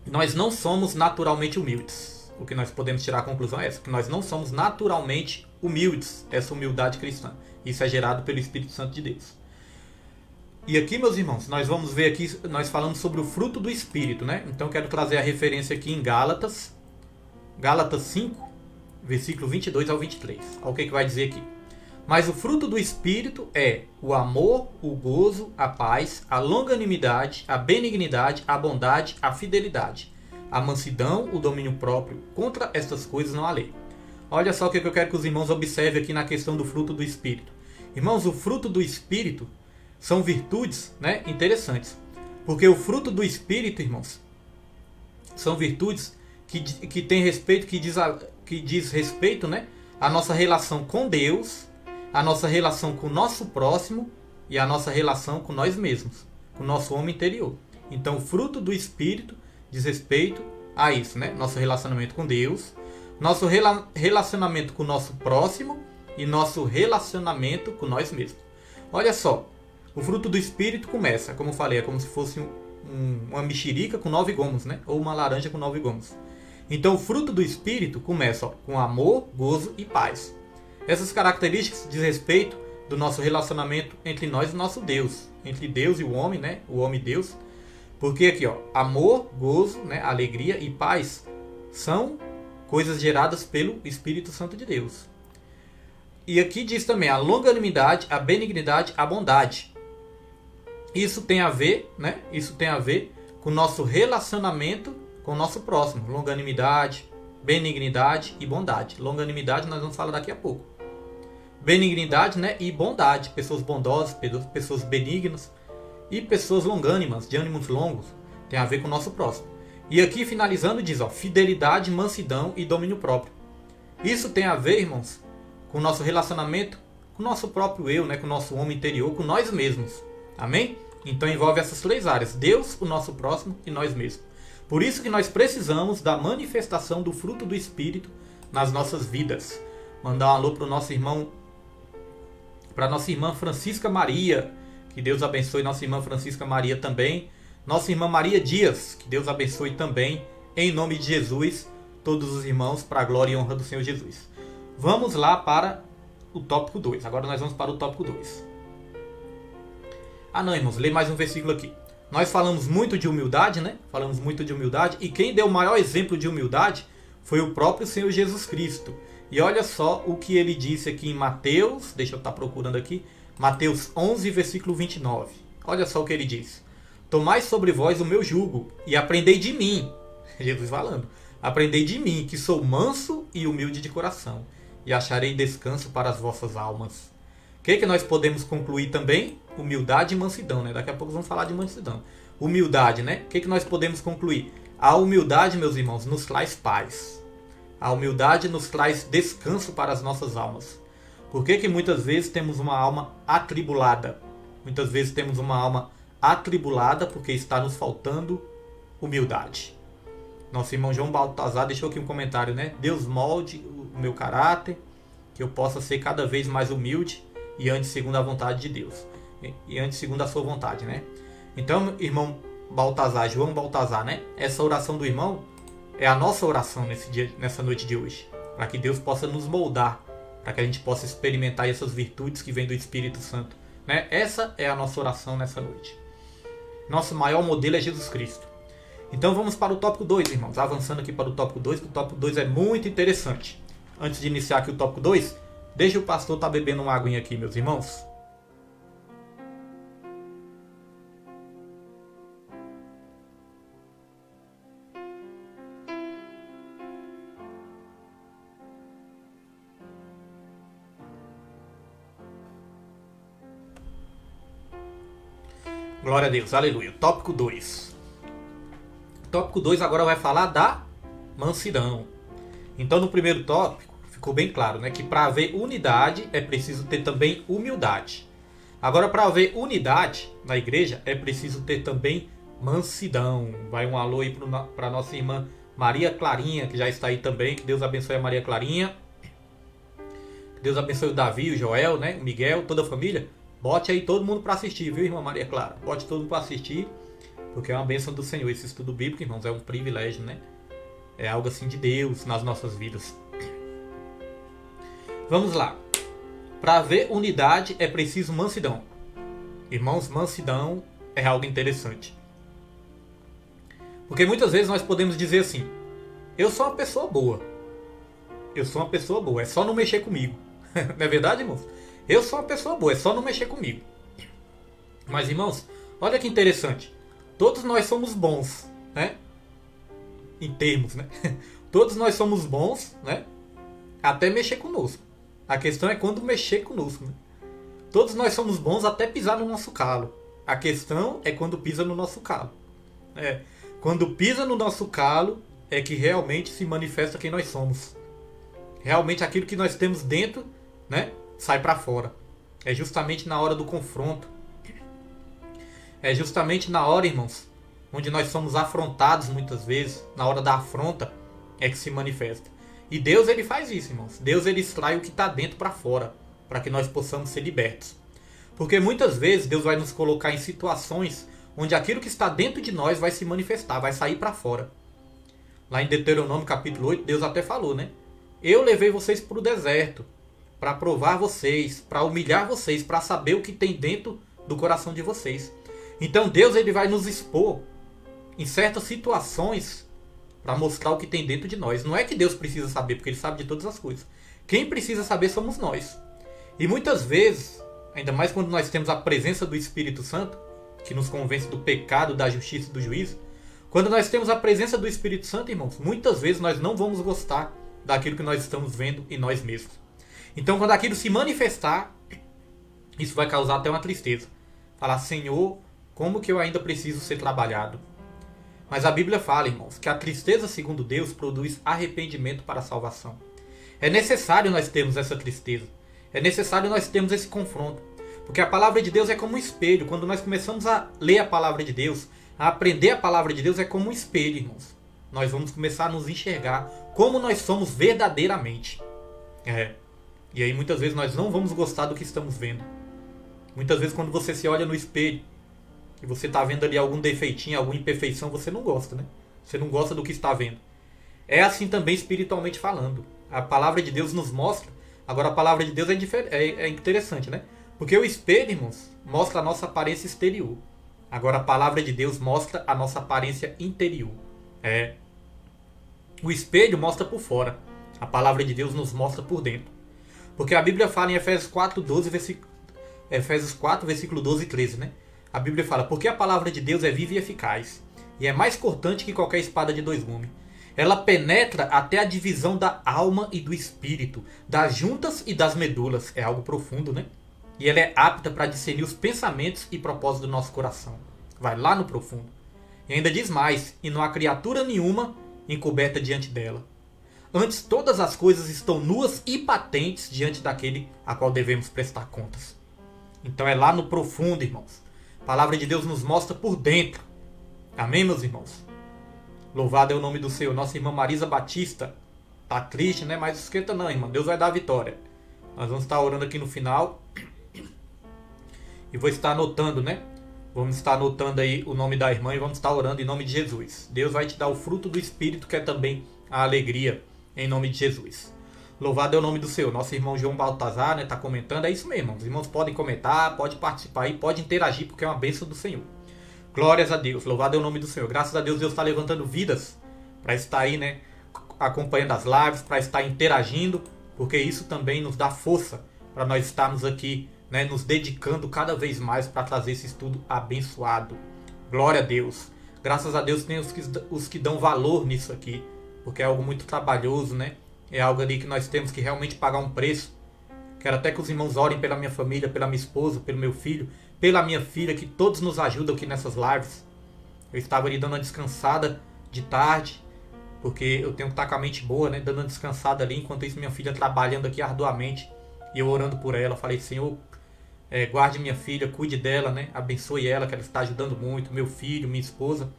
nós não somos naturalmente humildes. O que nós podemos tirar a conclusão é essa, que nós não somos naturalmente humildes, essa humildade cristã. Isso é gerado pelo Espírito Santo de Deus. E aqui, meus irmãos, nós vamos ver aqui, nós falamos sobre o fruto do Espírito, né? Então quero trazer a referência aqui em Gálatas 5, versículo 22 ao 23. Olha o que vai dizer aqui. Mas o fruto do Espírito é o amor, o gozo, a paz, a longanimidade, a benignidade, a bondade, a fidelidade, a mansidão, o domínio próprio. Contra estas coisas não há lei. Olha só o que eu quero que os irmãos observem aqui na questão do fruto do Espírito. Irmãos, o fruto do Espírito são virtudes, né, interessantes. Porque o fruto do Espírito, irmãos, são virtudes que tem respeito, que diz respeito, né, à nossa relação com Deus, a nossa relação com o nosso próximo e a nossa relação com nós mesmos, com o nosso homem interior. Então, o fruto do Espírito diz respeito a isso, né? Nosso relacionamento com Deus, nosso relacionamento com o nosso próximo e nosso relacionamento com nós mesmos. Olha só, o fruto do Espírito começa, como eu falei, é como se fosse uma mexerica com 9 gomos, né? Ou uma laranja com 9 gomos. Então, o fruto do Espírito começa com amor, gozo e paz. Essas características diz respeito do nosso relacionamento entre nós e nosso Deus, entre Deus e o homem, né? O homem e Deus. Porque aqui, ó, amor, gozo, né? Alegria e paz são coisas geradas pelo Espírito Santo de Deus. E aqui diz também a longanimidade, a benignidade, a bondade. Isso tem a ver, né? Isso tem a ver com o nosso relacionamento com o nosso próximo. Longanimidade, benignidade e bondade. Longanimidade nós vamos falar daqui a pouco. Benignidade, né, e bondade, pessoas bondosas, pessoas benignas e pessoas longânimas, de ânimos longos, tem a ver com o nosso próximo. E aqui finalizando diz, ó, fidelidade, mansidão e domínio próprio. Isso tem a ver, irmãos, com o nosso relacionamento com o nosso próprio eu, né, com o nosso homem interior, com nós mesmos. Amém? Então envolve essas 3 áreas, Deus, o nosso próximo e nós mesmos. Por isso que nós precisamos da manifestação do fruto do Espírito nas nossas vidas. Mandar um alô para o nosso irmão, para nossa irmã Francisca Maria, que Deus abençoe nossa irmã Francisca Maria também. Nossa irmã Maria Dias, que Deus abençoe também, em nome de Jesus, todos os irmãos, para a glória e honra do Senhor Jesus. Vamos lá para o tópico 2. Agora nós vamos para o tópico 2. Ah não, irmãos, lê mais um versículo aqui. Nós falamos muito de humildade, né? Falamos muito de humildade, e quem deu o maior exemplo de humildade foi o próprio Senhor Jesus Cristo. E olha só o que ele disse aqui em Mateus, deixa eu estar procurando aqui, Mateus 11, versículo 29. Olha só o que ele diz. Tomai sobre vós o meu jugo e aprendei de mim. Jesus falando. Aprendei de mim, que sou manso e humilde de coração, e acharei descanso para as vossas almas. O que nós podemos concluir também? Humildade e mansidão, né? Daqui a pouco vamos falar de mansidão. Humildade, né? O que nós podemos concluir? A humildade, meus irmãos, nos traz paz. A humildade nos traz descanso para as nossas almas. Por que muitas vezes temos uma alma atribulada? Muitas vezes temos uma alma atribulada porque está nos faltando humildade. Nosso irmão João Baltazar deixou aqui um comentário, né? Deus molde o meu caráter, que eu possa ser cada vez mais humilde e ande segundo a vontade de Deus. E ande segundo a sua vontade, né? Então, irmão Baltazar, João Baltazar, né? Essa oração do irmão é a nossa oração nessa noite de hoje. Para que Deus possa nos moldar, para que a gente possa experimentar essas virtudes que vêm do Espírito Santo, né? Essa é a nossa oração nessa noite. Nosso maior modelo é Jesus Cristo. Então vamos para o tópico 2, irmãos. Avançando aqui para o tópico 2, que o tópico 2 é muito interessante. Antes de iniciar aqui o tópico 2, deixa o pastor estar bebendo uma aguinha aqui, meus irmãos. Glória a Deus, aleluia. Tópico 2. Tópico 2 agora vai falar da mansidão. Então no primeiro tópico ficou bem claro, né, que para haver unidade é preciso ter também humildade. Agora, para haver unidade na igreja é preciso ter também mansidão. Vai um alô aí para nossa irmã Maria Clarinha, que já está aí também. Que Deus abençoe a Maria Clarinha. Que Deus abençoe o Davi, o Joel, né, o Miguel, toda a família. Bote aí todo mundo para assistir, viu, irmã Maria Clara? Bote todo mundo para assistir, porque é uma bênção do Senhor. Esse estudo bíblico, irmãos, é um privilégio, né? É algo assim de Deus nas nossas vidas. Vamos lá. Para haver unidade é preciso mansidão. Irmãos, mansidão é algo interessante. Porque muitas vezes nós podemos dizer assim: eu sou uma pessoa boa. Eu sou uma pessoa boa, é só não mexer comigo. Não é verdade, irmãos? Eu sou uma pessoa boa, é só não mexer comigo. Mas, irmãos, olha que interessante. Todos nós somos bons, né? Em termos, né? Todos nós somos bons, né? Até mexer conosco. A questão é quando mexer conosco, né? Todos nós somos bons até pisar no nosso calo. A questão é quando pisa no nosso calo. Quando pisa no nosso calo é que realmente se manifesta quem nós somos. Realmente aquilo que nós temos dentro, né, sai para fora. É justamente na hora do confronto. É justamente na hora, irmãos, onde nós somos afrontados muitas vezes, na hora da afronta, é que se manifesta. E Deus, ele faz isso, irmãos. Deus, ele extrai o que está dentro para fora, para que nós possamos ser libertos. Porque muitas vezes Deus vai nos colocar em situações onde aquilo que está dentro de nós vai se manifestar, vai sair para fora. Lá em Deuteronômio capítulo 8, Deus até falou, né? Eu levei vocês para o deserto, para provar vocês, para humilhar vocês, para saber o que tem dentro do coração de vocês. Então Deus, ele vai nos expor em certas situações para mostrar o que tem dentro de nós. Não é que Deus precisa saber, porque ele sabe de todas as coisas. Quem precisa saber somos nós. E muitas vezes, ainda mais quando nós temos a presença do Espírito Santo, que nos convence do pecado, da justiça e do juízo, quando nós temos a presença do Espírito Santo, irmãos, muitas vezes nós não vamos gostar daquilo que nós estamos vendo em nós mesmos. Então, quando aquilo se manifestar, isso vai causar até uma tristeza. Falar: Senhor, como que eu ainda preciso ser trabalhado? Mas a Bíblia fala, irmãos, que a tristeza, segundo Deus, produz arrependimento para a salvação. É necessário nós termos essa tristeza. É necessário nós termos esse confronto. Porque a palavra de Deus é como um espelho. Quando nós começamos a ler a palavra de Deus, a aprender a palavra de Deus, é como um espelho, irmãos. Nós vamos começar a nos enxergar como nós somos verdadeiramente. E aí muitas vezes nós não vamos gostar do que estamos vendo. Muitas vezes quando você se olha no espelho e você está vendo ali algum defeitinho, alguma imperfeição, você não gosta, né? Você não gosta do que está vendo. É assim também espiritualmente falando. A palavra de Deus nos mostra. Agora a palavra de Deus é interessante, né? Porque o espelho, irmãos, mostra a nossa aparência exterior. Agora a palavra de Deus mostra a nossa aparência interior. O espelho mostra por fora. A palavra de Deus nos mostra por dentro. Porque a Bíblia fala em Efésios 4, versículo 12 e 13, né? A Bíblia fala: porque a palavra de Deus é viva e eficaz, e é mais cortante que qualquer espada de dois gumes. Ela penetra até a divisão da alma e do espírito, das juntas e das medulas. É algo profundo, né? E ela é apta para discernir os pensamentos e propósitos do nosso coração. Vai lá no profundo. E ainda diz mais: e não há criatura nenhuma encoberta diante dela. Antes, todas as coisas estão nuas e patentes diante daquele a qual devemos prestar contas. Então é lá no profundo, irmãos. A palavra de Deus nos mostra por dentro. Amém, meus irmãos? Louvado é o nome do Senhor. Nossa irmã Marisa Batista tá triste, né? Mas esquenta não, irmão. Deus vai dar a vitória. Nós vamos estar orando aqui no final. E vou estar anotando, né? Vamos estar anotando aí o nome da irmã e vamos estar orando em nome de Jesus. Deus vai te dar o fruto do Espírito, que é também a alegria, em nome de Jesus. Louvado é o nome do Senhor. Nosso irmão João Baltazar, né, tá comentando. É isso mesmo, irmãos. Os irmãos podem comentar, pode participar aí, pode interagir, porque é uma bênção do Senhor. Glórias a Deus. Louvado é o nome do Senhor. Graças a Deus, Deus está levantando vidas para estar aí, né, acompanhando as lives, para estar interagindo, porque isso também nos dá força para nós estarmos aqui, né, nos dedicando cada vez mais para trazer esse estudo abençoado. Glória a Deus. Graças a Deus tem os que dão valor nisso aqui, porque é algo muito trabalhoso, né? É algo ali que nós temos que realmente pagar um preço. Quero até que os irmãos orem pela minha família, pela minha esposa, pelo meu filho, pela minha filha, que todos nos ajudam aqui nessas lives. Eu estava ali dando uma descansada de tarde, porque eu tenho que estar com a mente boa, né? Dando uma descansada ali, enquanto isso minha filha trabalhando aqui arduamente, e eu orando por ela. Falei, Senhor, guarde minha filha, cuide dela, né? Abençoe ela, que ela está ajudando muito, meu filho, minha esposa.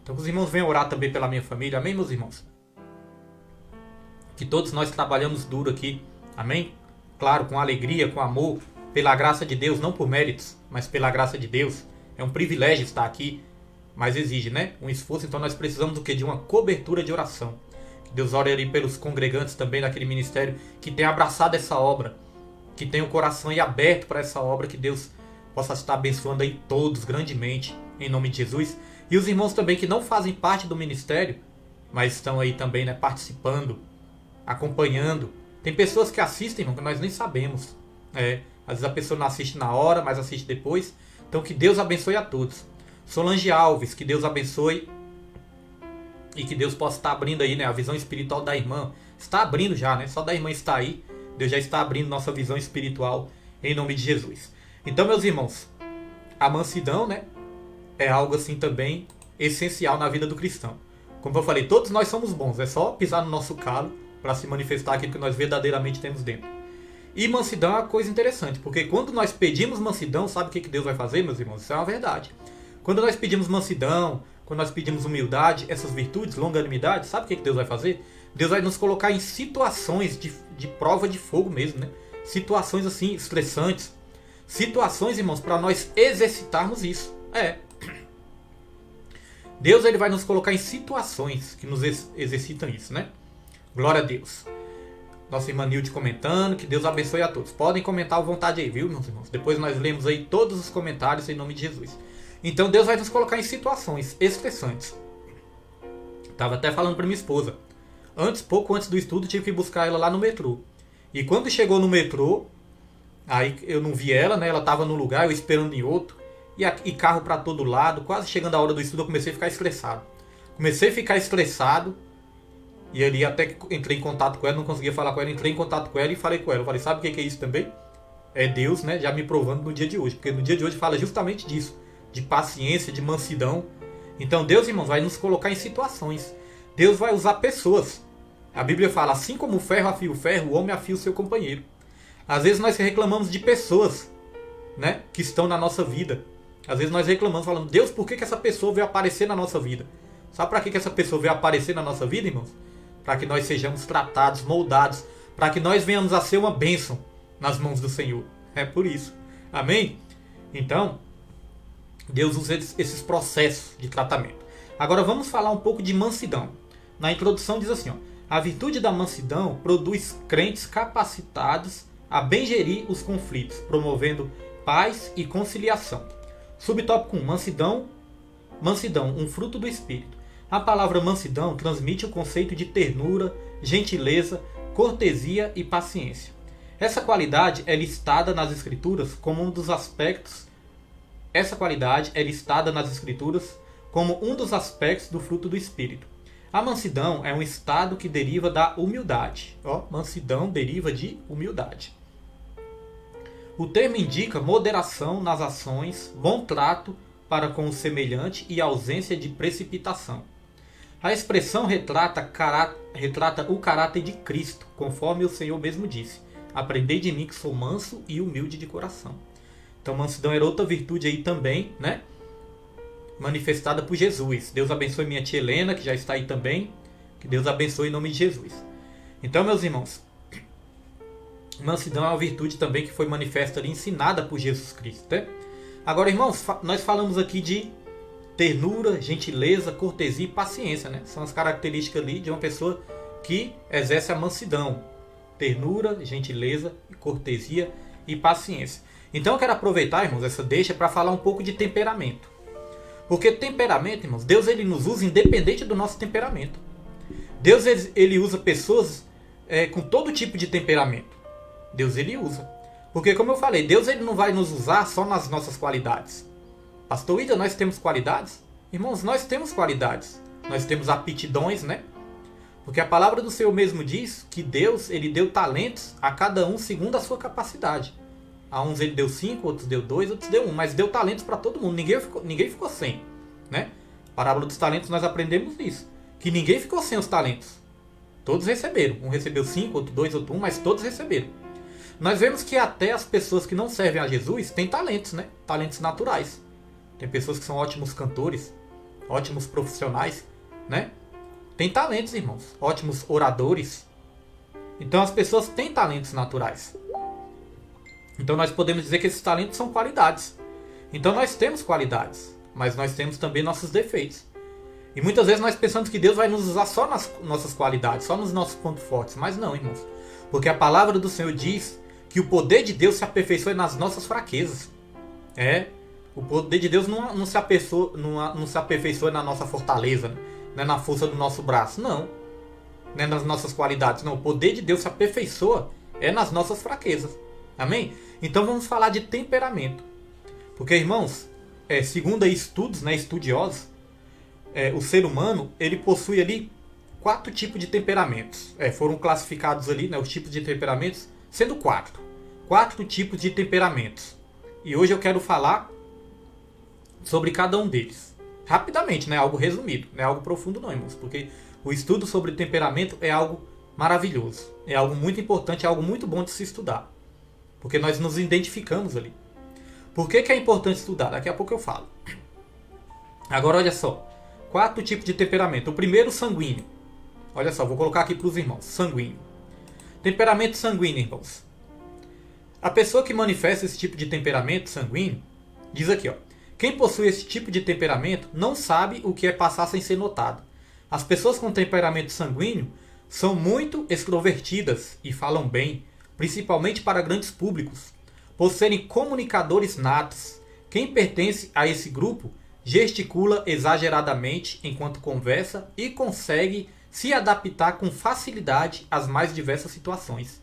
Então os irmãos venham orar também pela minha família, amém, meus irmãos? Que todos nós trabalhamos duro aqui, amém? Claro, com alegria, com amor, pela graça de Deus, não por méritos, mas pela graça de Deus. É um privilégio estar aqui, mas exige, né? Um esforço, então nós precisamos do quê? De uma cobertura de oração. Que Deus ore ali pelos congregantes também daquele ministério que tem abraçado essa obra, que tem o coração aí aberto para essa obra, que Deus possa estar abençoando aí todos grandemente, em nome de Jesus. E os irmãos também que não fazem parte do ministério, mas estão aí também, né, participando, acompanhando. Tem pessoas que assistem, irmão, que nós nem sabemos. Às vezes a pessoa não assiste na hora, mas assiste depois. Então que Deus abençoe a todos. Solange Alves, que Deus abençoe e que Deus possa estar abrindo aí, né, a visão espiritual da irmã. Está abrindo já, né? Só da irmã estar aí, Deus já está abrindo nossa visão espiritual em nome de Jesus. Então, meus irmãos, a mansidão, né, é algo assim também essencial na vida do cristão. Como eu falei, todos nós somos bons, é só pisar no nosso calo para se manifestar aquilo que nós verdadeiramente temos dentro. E mansidão é uma coisa interessante, porque quando nós pedimos mansidão, sabe o que Deus vai fazer, meus irmãos? Isso é uma verdade. Quando nós pedimos mansidão, quando nós pedimos humildade, essas virtudes, longanimidade, sabe o que Deus vai fazer? Deus vai nos colocar em situações de prova de fogo mesmo, né? Situações assim, estressantes. Situações, irmãos, para nós exercitarmos isso. Deus ele vai nos colocar em situações que nos exercitam isso, né? Glória a Deus. Nossa irmã Nilde comentando, que Deus abençoe a todos. Podem comentar à vontade aí, viu, meus irmãos? Depois nós lemos aí todos os comentários em nome de Jesus. Então Deus vai nos colocar em situações estressantes. Estava até falando para minha esposa. Pouco antes do estudo, tive que buscar ela lá no metrô. E quando chegou no metrô, aí eu não vi ela, né? Ela estava num lugar, eu esperando em outro. E carro para todo lado. Quase chegando a hora do estudo, eu comecei a ficar estressado. E ali até que entrei em contato com ela, não conseguia falar com ela. Entrei em contato com ela e falei com ela. Eu falei, sabe o que é isso também? É Deus, né? Já me provando no dia de hoje. Porque no dia de hoje fala justamente disso. De paciência, de mansidão. Então Deus, irmãos, vai nos colocar em situações. Deus vai usar pessoas. A Bíblia fala, assim como o ferro afia o ferro, o homem afia o seu companheiro. Às vezes nós reclamamos de pessoas, né, que estão na nossa vida. Às vezes nós reclamamos, falando, Deus, por que essa pessoa veio aparecer na nossa vida? Sabe para que essa pessoa veio aparecer na nossa vida, irmãos? Para que nós sejamos tratados, moldados, para que nós venhamos a ser uma bênção nas mãos do Senhor. É por isso. Amém? Então, Deus usa esses processos de tratamento. Agora vamos falar um pouco de mansidão. Na introdução diz assim, a virtude da mansidão produz crentes capacitados a bem gerir os conflitos, promovendo paz e conciliação. Subtópico 1. Mansidão, um fruto do Espírito. A palavra mansidão transmite o conceito de ternura, gentileza, cortesia e paciência. Essa qualidade é listada nas Escrituras como um dos aspectos do fruto do Espírito. A mansidão é um estado que deriva da humildade. Mansidão deriva de humildade. O termo indica moderação nas ações, bom trato para com o semelhante e ausência de precipitação. A expressão retrata o caráter de Cristo, conforme o Senhor mesmo disse. Aprendei de mim que sou manso e humilde de coração. Então mansidão era outra virtude aí também, né? Manifestada por Jesus. Deus abençoe minha tia Helena, que já está aí também. Que Deus abençoe em nome de Jesus. Então, meus irmãos, mansidão é uma virtude também que foi manifesta ali, ensinada por Jesus Cristo, né? Agora, irmãos, nós falamos aqui de ternura, gentileza, cortesia e paciência, né? São as características ali de uma pessoa que exerce a mansidão. Ternura, gentileza, cortesia e paciência. Então eu quero aproveitar, irmãos, essa deixa para falar um pouco de temperamento. Porque temperamento, irmãos, Deus ele nos usa independente do nosso temperamento. Deus ele usa pessoas com todo tipo de temperamento. Deus ele usa. Porque como eu falei, Deus ele não vai nos usar só nas nossas qualidades. Pastor Ida, nós temos qualidades? Irmãos, nós temos qualidades. Nós temos aptidões, né? Porque a palavra do Senhor mesmo diz que Deus ele deu talentos a cada um segundo a sua capacidade. A uns ele deu 5, outros deu 2, outros deu 1. Mas deu talentos para todo mundo. Ninguém ficou sem. Né? Parábola dos talentos nós aprendemos isso. Que ninguém ficou sem os talentos. Todos receberam. Um recebeu 5, outro 2, outro 1, mas todos receberam. Nós vemos que até as pessoas que não servem a Jesus têm talentos, né? Talentos naturais. Tem pessoas que são ótimos cantores, ótimos profissionais, né? Tem talentos, irmãos. Ótimos oradores. Então as pessoas têm talentos naturais. Então nós podemos dizer que esses talentos são qualidades. Então nós temos qualidades, mas nós temos também nossos defeitos. E muitas vezes nós pensamos que Deus vai nos usar só nas nossas qualidades, só nos nossos pontos fortes. Mas não, irmãos. Porque a palavra do Senhor diz que o poder de Deus se aperfeiçoa nas nossas fraquezas. O poder de Deus não se aperfeiçoa na nossa fortaleza, né? Não é na força do nosso braço, não. Não é nas nossas qualidades, não. O poder de Deus se aperfeiçoa nas nossas fraquezas. Amém? Então vamos falar de temperamento. Porque, irmãos, segundo estudos, né, estudiosos, o ser humano ele possui ali 4 tipos de temperamentos. Foram classificados ali, né, os tipos de temperamentos, sendo 4. 4 tipos de temperamentos. E hoje eu quero falar sobre cada um deles. Rapidamente, né, algo resumido. Não é algo profundo não, irmãos. Porque o estudo sobre temperamento é algo maravilhoso. É algo muito importante, é algo muito bom de se estudar. Porque nós nos identificamos ali. Por que é importante estudar? Daqui a pouco eu falo. Agora olha só. 4 tipos de temperamento. O primeiro, sanguíneo. Olha só, vou colocar aqui para os irmãos. Sanguíneo. Temperamento sanguíneo, irmãos. A pessoa que manifesta esse tipo de temperamento sanguíneo, diz aqui, ó. Quem possui esse tipo de temperamento não sabe o que é passar sem ser notado. As pessoas com temperamento sanguíneo são muito extrovertidas e falam bem, principalmente para grandes públicos, por serem comunicadores natos. Quem pertence a esse grupo gesticula exageradamente enquanto conversa e consegue se adaptar com facilidade às mais diversas situações.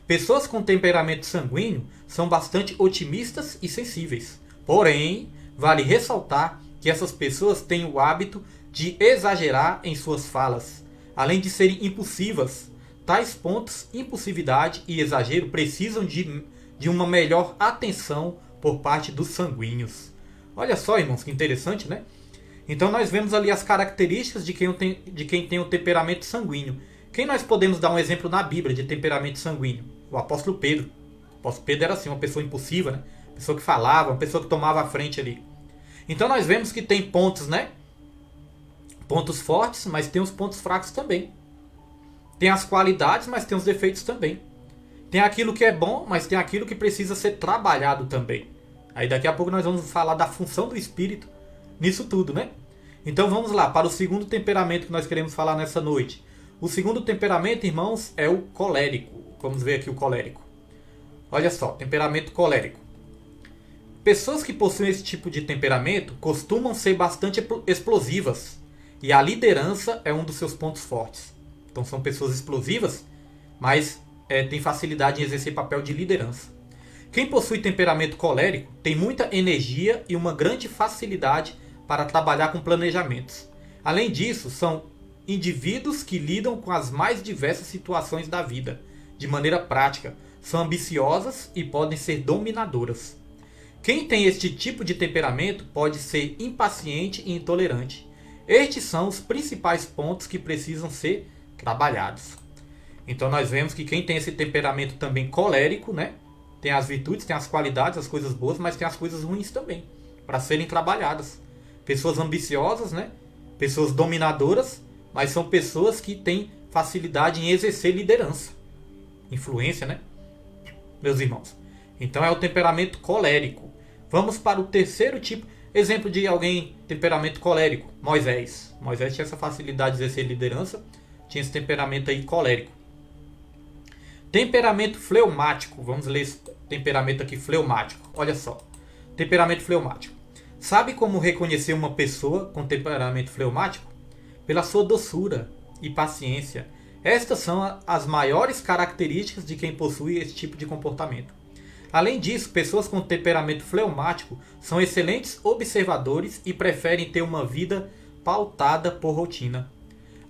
Pessoas com temperamento sanguíneo são bastante otimistas e sensíveis. Porém, vale ressaltar que essas pessoas têm o hábito de exagerar em suas falas, além de serem impulsivas. Tais pontos, impulsividade e exagero, precisam de uma melhor atenção por parte dos sanguíneos. Olha só, irmãos, que interessante, né? Então nós vemos ali as características de quem tem o temperamento sanguíneo. Quem nós podemos dar um exemplo na Bíblia de temperamento sanguíneo? O apóstolo Pedro. O apóstolo Pedro era assim, uma pessoa impulsiva, né? Uma pessoa que falava, uma pessoa que tomava a frente ali. Então nós vemos que tem pontos, né? Pontos fortes, mas tem os pontos fracos também. Tem as qualidades, mas tem os defeitos também. Tem aquilo que é bom, mas tem aquilo que precisa ser trabalhado também. Aí daqui a pouco nós vamos falar da função do Espírito nisso tudo, né? Então vamos lá, para o segundo temperamento que nós queremos falar nessa noite. O segundo temperamento, irmãos, é o colérico. Vamos ver aqui o colérico. Olha só, temperamento colérico. Pessoas que possuem esse tipo de temperamento costumam ser bastante explosivas. E a liderança é um dos seus pontos fortes. Então são pessoas explosivas, mas têm facilidade em exercer papel de liderança. Quem possui temperamento colérico tem muita energia e uma grande facilidade para trabalhar com planejamentos. Além disso, são indivíduos que lidam com as mais diversas situações da vida, de maneira prática, são ambiciosas e podem ser dominadoras. Quem tem este tipo de temperamento pode ser impaciente e intolerante. Estes são os principais pontos que precisam ser trabalhados. Então nós vemos que quem tem esse temperamento também colérico, né? Tem as virtudes, tem as qualidades, as coisas boas, mas tem as coisas ruins também, para serem trabalhadas. Pessoas ambiciosas, né? Pessoas dominadoras, mas são pessoas que têm facilidade em exercer liderança. Influência, né? Meus irmãos. Então é o temperamento colérico. Vamos para o terceiro tipo. Exemplo de alguém temperamento colérico. Moisés. Moisés tinha essa facilidade de exercer liderança. Tinha esse temperamento aí colérico. Temperamento fleumático. Vamos ler esse temperamento aqui, fleumático. Olha só. Temperamento fleumático. Sabe como reconhecer uma pessoa com temperamento fleumático? Pela sua doçura e paciência. Estas são as maiores características de quem possui esse tipo de comportamento. Além disso, pessoas com temperamento fleumático são excelentes observadores e preferem ter uma vida pautada por rotina.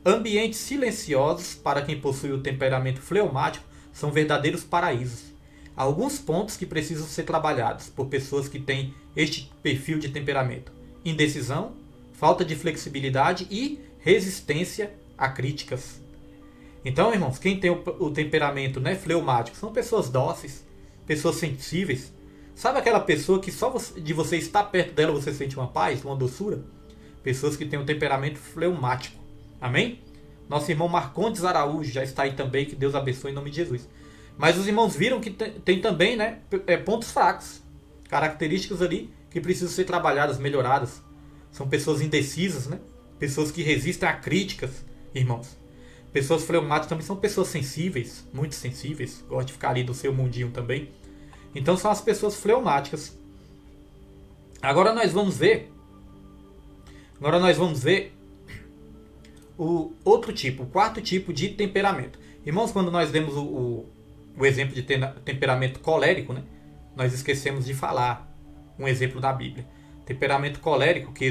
Ambientes silenciosos para quem possui o temperamento fleumático são verdadeiros paraísos. alguns pontos que precisam ser trabalhados por pessoas que têm este perfil de temperamento: indecisão, falta de flexibilidade e resistência a críticas. Então, irmãos, quem tem o temperamento, né, fleumático são pessoas dóceis, pessoas sensíveis. Sabe aquela pessoa que só de você estar perto dela você sente uma paz, uma doçura? Pessoas que têm um temperamento fleumático. Amém? Nosso irmão Marcondes Araújo já está aí também, que Deus abençoe em nome de Jesus. Mas os irmãos viram que tem também, né, pontos fracos, características ali que precisam ser trabalhadas, melhoradas. São pessoas indecisas, né? Pessoas que resistem a críticas, irmãos. Pessoas fleumáticas também são pessoas sensíveis, muito sensíveis, gostam de ficar ali do seu mundinho também. Então são as pessoas fleumáticas. Agora nós vamos ver o outro tipo, o quarto tipo de temperamento. Irmãos, quando nós demos o exemplo de temperamento colérico, né, nós esquecemos de falar um exemplo da Bíblia. Temperamento colérico que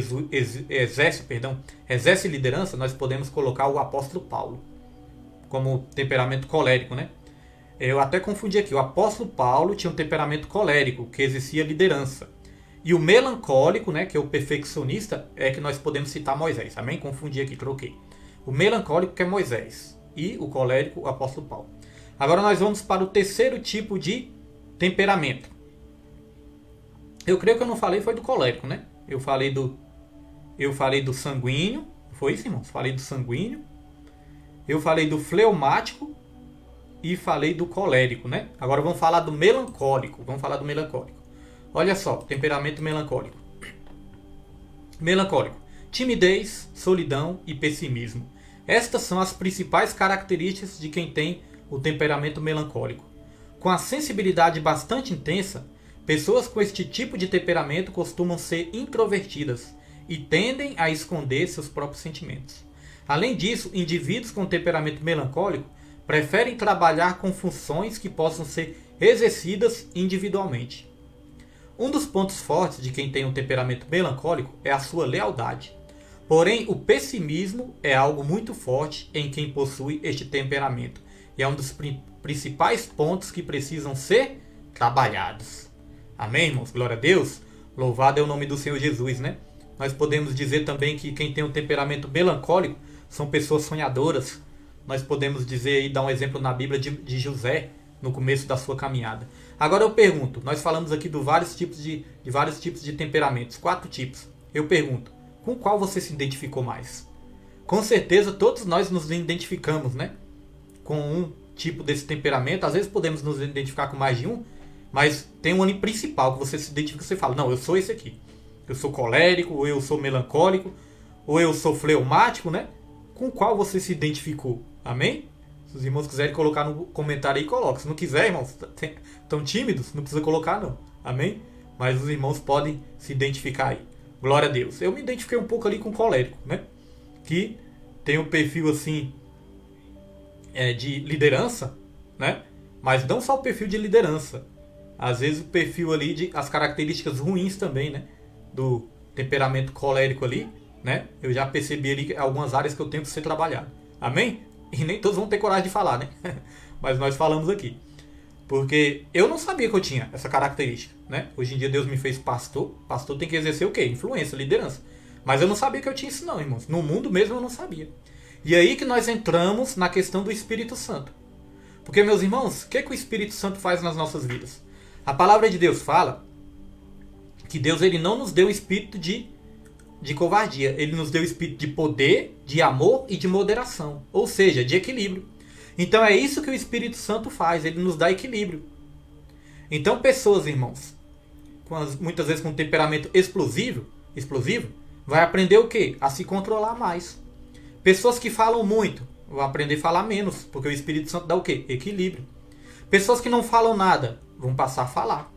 exerce liderança, nós podemos colocar o apóstolo Paulo como temperamento colérico, né? Eu até confundi aqui. O apóstolo Paulo tinha um temperamento colérico que exercia liderança. E o melancólico, né, que é o perfeccionista, é que nós podemos citar Moisés. Amém? Confundi aqui, troquei. O melancólico que é Moisés e o colérico, o apóstolo Paulo. Agora nós vamos para o terceiro tipo de temperamento. Eu creio que eu não falei foi do colérico, né? Eu falei do sanguíneo. Foi isso, irmãos? Falei do sanguíneo. Eu falei do fleumático e falei do colérico, né? Agora vamos falar do melancólico. Olha só, temperamento melancólico. Melancólico: timidez, solidão e pessimismo. Estas são as principais características de quem tem o temperamento melancólico. Com a sensibilidade bastante intensa, pessoas com este tipo de temperamento costumam ser introvertidas e tendem a esconder seus próprios sentimentos. Além disso, indivíduos com temperamento melancólico preferem trabalhar com funções que possam ser exercidas individualmente. Um dos pontos fortes de quem tem um temperamento melancólico é a sua lealdade. Porém, o pessimismo é algo muito forte em quem possui este temperamento e é um dos principais pontos que precisam ser trabalhados. Amém, irmãos? Glória a Deus. Louvado é o nome do Senhor Jesus, né? Nós podemos dizer também que quem tem um temperamento melancólico são pessoas sonhadoras. Nós podemos dizer aí, dar um exemplo na Bíblia de José, no começo da sua caminhada. Agora eu pergunto, nós falamos aqui de vários tipos de temperamentos, 4 tipos. Eu pergunto, com qual você se identificou mais? Com certeza todos nós nos identificamos, né, com um tipo desse temperamento. Às vezes podemos nos identificar com mais de um, mas tem um principal que você se identifica, você fala, não, eu sou esse aqui. Eu sou colérico, ou eu sou melancólico, ou eu sou fleumático, né? Com qual você se identificou? Amém? Se os irmãos quiserem colocar no comentário aí, coloca. Se não quiser, irmãos, estão tímidos, não precisa colocar não. Amém? Mas os irmãos podem se identificar aí. Glória a Deus. Eu me identifiquei um pouco ali com colérico, né? Que tem um perfil assim de liderança, né? Mas não só o perfil de liderança. Às vezes o perfil ali as características ruins também, né? Do temperamento colérico ali, né? Eu já percebi ali algumas áreas que eu tenho que ser trabalhado. Amém? E nem todos vão ter coragem de falar, né? Mas nós falamos aqui. Porque eu não sabia que eu tinha essa característica, né? Hoje em dia Deus me fez pastor. Pastor tem que exercer o quê? Influência, liderança. Mas eu não sabia que eu tinha isso não, irmãos. No mundo mesmo eu não sabia. E aí que nós entramos na questão do Espírito Santo. Porque, meus irmãos, o que o Espírito Santo faz nas nossas vidas? A palavra de Deus fala que Deus ele não nos deu um espírito de covardia. Ele nos deu um espírito de poder, de amor e de moderação. Ou seja, de equilíbrio. Então é isso que o Espírito Santo faz. Ele nos dá equilíbrio. Então pessoas, irmãos, muitas vezes com um temperamento explosivo, vai aprender o quê? A se controlar mais. Pessoas que falam muito vão aprender a falar menos. Porque o Espírito Santo dá o quê? Equilíbrio. Pessoas que não falam nada vão passar a falar.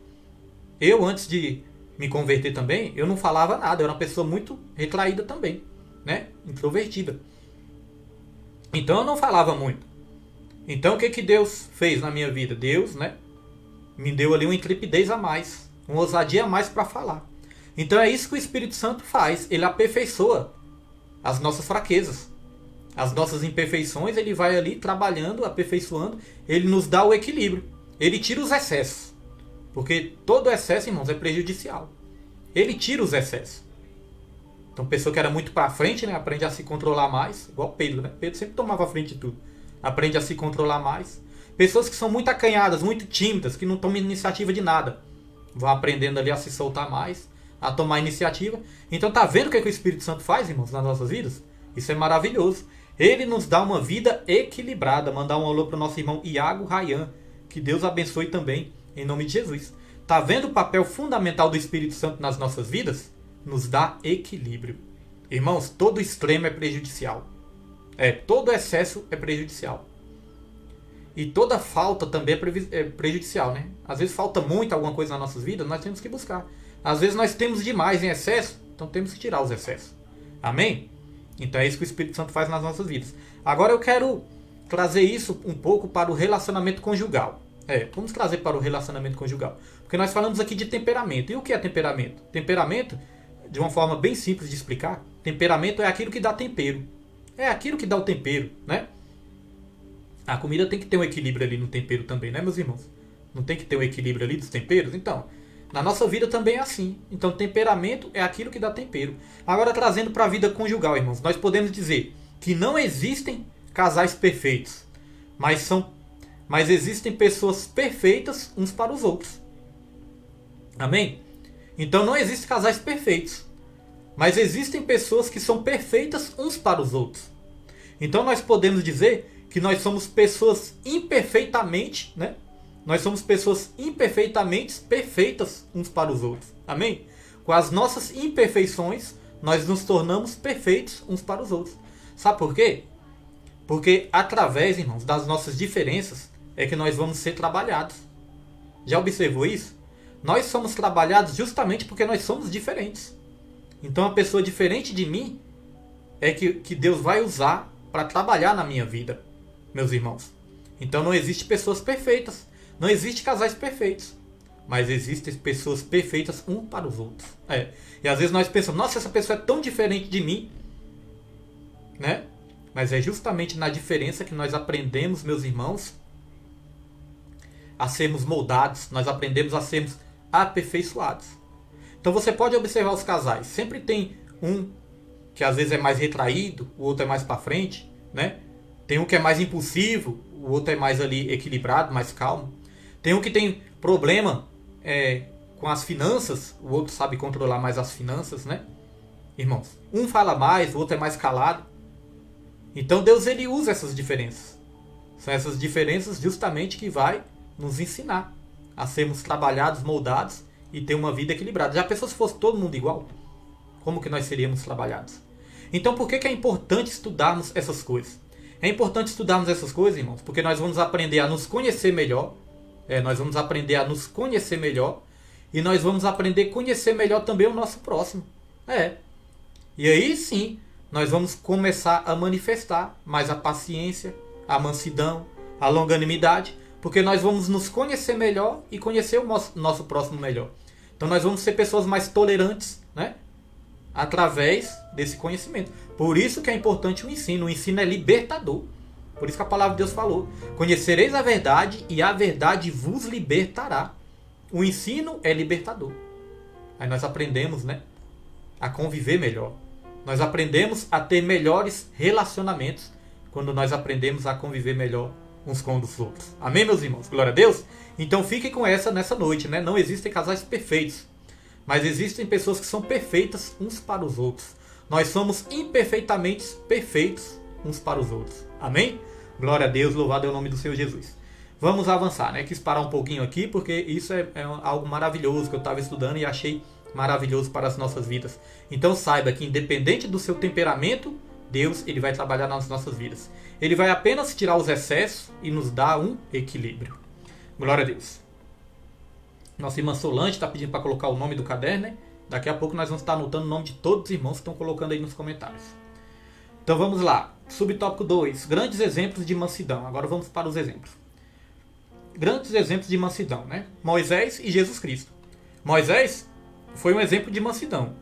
Eu, antes de me converter também, eu não falava nada. Eu era uma pessoa muito retraída também, né? Introvertida. Então eu não falava muito. Então o que Deus fez na minha vida? Deus, né, me deu ali uma intrepidez a mais, uma ousadia a mais para falar. Então é isso que o Espírito Santo faz. Ele aperfeiçoa as nossas fraquezas, as nossas imperfeições. Ele vai ali trabalhando, aperfeiçoando. Ele nos dá o equilíbrio. Ele tira os excessos. Porque todo excesso, irmãos, é prejudicial. Ele tira os excessos. Então, pessoa que era muito para frente, né, aprende a se controlar mais. Igual Pedro, né? Pedro sempre tomava a frente de tudo. Aprende a se controlar mais. Pessoas que são muito acanhadas, muito tímidas, que não tomam iniciativa de nada. Vão aprendendo ali a se soltar mais, a tomar iniciativa. Então, tá vendo o que o Espírito Santo faz, irmãos, nas nossas vidas? Isso é maravilhoso. Ele nos dá uma vida equilibrada. Mandar um alô para o nosso irmão Iago Rayan. Que Deus abençoe também, em nome de Jesus. Tá vendo o papel fundamental do Espírito Santo nas nossas vidas? Nos dá equilíbrio. Irmãos, todo extremo é prejudicial. Todo excesso é prejudicial. E toda falta também é prejudicial, né? Às vezes falta muito alguma coisa nas nossas vidas, nós temos que buscar. Às vezes nós temos demais em excesso, então temos que tirar os excessos. Amém? Então é isso que o Espírito Santo faz nas nossas vidas. Agora eu quero trazer isso um pouco para o relacionamento conjugal. Vamos trazer para o relacionamento conjugal. Porque nós falamos aqui de temperamento. E o que é temperamento? Temperamento, de uma forma bem simples de explicar, temperamento é aquilo que dá tempero. É aquilo que dá o tempero, né? A comida tem que ter um equilíbrio ali no tempero também, né, meus irmãos? Não tem que ter um equilíbrio ali dos temperos? Então, na nossa vida também é assim. Então, temperamento é aquilo que dá tempero. Agora, trazendo para a vida conjugal, irmãos, nós podemos dizer que não existem casais perfeitos, mas existem pessoas perfeitas uns para os outros. Amém? Então, não existem casais perfeitos, mas existem pessoas que são perfeitas uns para os outros. Então, nós podemos dizer que nós somos pessoas imperfeitamente, né? Nós somos pessoas imperfeitamente perfeitas uns para os outros. Amém? Com as nossas imperfeições, nós nos tornamos perfeitos uns para os outros. Sabe por quê? Porque através, irmãos, das nossas diferenças é que nós vamos ser trabalhados. Já observou isso? Nós somos trabalhados justamente porque nós somos diferentes. Então, a pessoa diferente de mim é que Deus vai usar para trabalhar na minha vida, meus irmãos. Então, não existe pessoas perfeitas. Não existe casais perfeitos. Mas existem pessoas perfeitas um para os outros. E às vezes nós pensamos, nossa, essa pessoa é tão diferente de mim, né? Mas é justamente na diferença que nós aprendemos, meus irmãos, a sermos moldados. Nós aprendemos a sermos aperfeiçoados. Então você pode observar os casais. Sempre tem um que às vezes é mais retraído, o outro é mais para frente, né? Tem um que é mais impulsivo, o outro é mais ali equilibrado, mais calmo. Tem um que tem problema com as finanças, o outro sabe controlar mais as finanças, né? Irmãos, um fala mais, o outro é mais calado. Então Deus ele usa essas diferenças. São essas diferenças justamente que vai nos ensinar a sermos trabalhados, moldados e ter uma vida equilibrada. Já pensou se fosse todo mundo igual? Como que nós seríamos trabalhados? Então por que é importante estudarmos essas coisas? É importante estudarmos essas coisas, irmãos, porque nós vamos aprender a nos conhecer melhor. Nós vamos aprender a nos conhecer melhor. E nós vamos aprender a conhecer melhor também o nosso próximo. E aí sim, nós vamos começar a manifestar mais a paciência, a mansidão, a longanimidade. Porque nós vamos nos conhecer melhor e conhecer o nosso próximo melhor. Então nós vamos ser pessoas mais tolerantes, né? Através desse conhecimento. Por isso que é importante o ensino. O ensino é libertador. Por isso que a palavra de Deus falou: conhecereis a verdade e a verdade vos libertará. O ensino é libertador. Aí nós aprendemos, né, a conviver melhor. Nós aprendemos a ter melhores relacionamentos quando nós aprendemos a conviver melhor uns com os outros. Amém, meus irmãos? Glória a Deus? Então fiquem com essa nessa noite, né? Não existem casais perfeitos, mas existem pessoas que são perfeitas uns para os outros. Nós somos imperfeitamente perfeitos uns para os outros. Amém? Glória a Deus, louvado é o nome do Senhor Jesus. Vamos avançar, né? Quis parar um pouquinho aqui, porque isso é algo maravilhoso que eu estava estudando e achei maravilhoso para as nossas vidas. Então saiba que independente do seu temperamento, Deus ele vai trabalhar nas nossas vidas. Ele vai apenas tirar os excessos e nos dar um equilíbrio. Glória a Deus. Nossa irmã Solange está pedindo para colocar o nome do caderno, né? Daqui a pouco nós vamos estar anotando o nome de todos os irmãos que estão colocando aí nos comentários. Então vamos lá. Subtópico 2. Grandes exemplos de mansidão. Agora vamos para os exemplos. Grandes exemplos de mansidão, né? Moisés e Jesus Cristo. Moisés foi um exemplo de mansidão.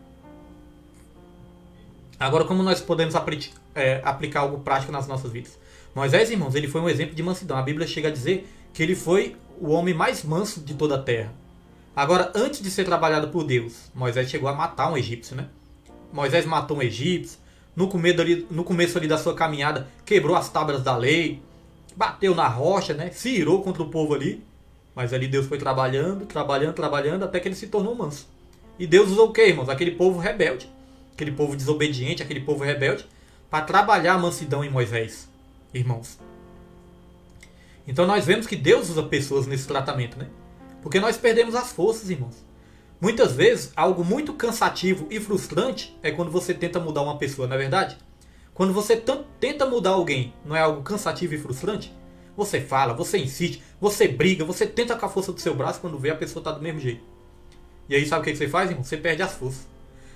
Agora, como nós podemos aplicar algo prático nas nossas vidas? Moisés, irmãos, ele foi um exemplo de mansidão. A Bíblia chega a dizer que ele foi o homem mais manso de toda a terra. Agora, antes de ser trabalhado por Deus, Moisés chegou a matar um egípcio, né? Moisés matou um egípcio, no começo ali da sua caminhada, quebrou as tábuas da lei, bateu na rocha, né? Se irou contra o povo ali. Mas ali Deus foi trabalhando, até que ele se tornou manso. E Deus usou o quê, irmãos? Aquele povo rebelde, aquele povo desobediente, aquele povo rebelde, para trabalhar a mansidão em Moisés, irmãos. Então nós vemos que Deus usa pessoas nesse tratamento, né? Porque nós perdemos as forças, irmãos. Muitas vezes, algo muito cansativo e frustrante é quando você tenta mudar uma pessoa, não é verdade? Quando você tenta mudar alguém, não é algo cansativo e frustrante? Você fala, você insiste, você briga, você tenta com a força do seu braço, quando vê a pessoa está do mesmo jeito. E aí sabe o que você faz, irmão? Você perde as forças.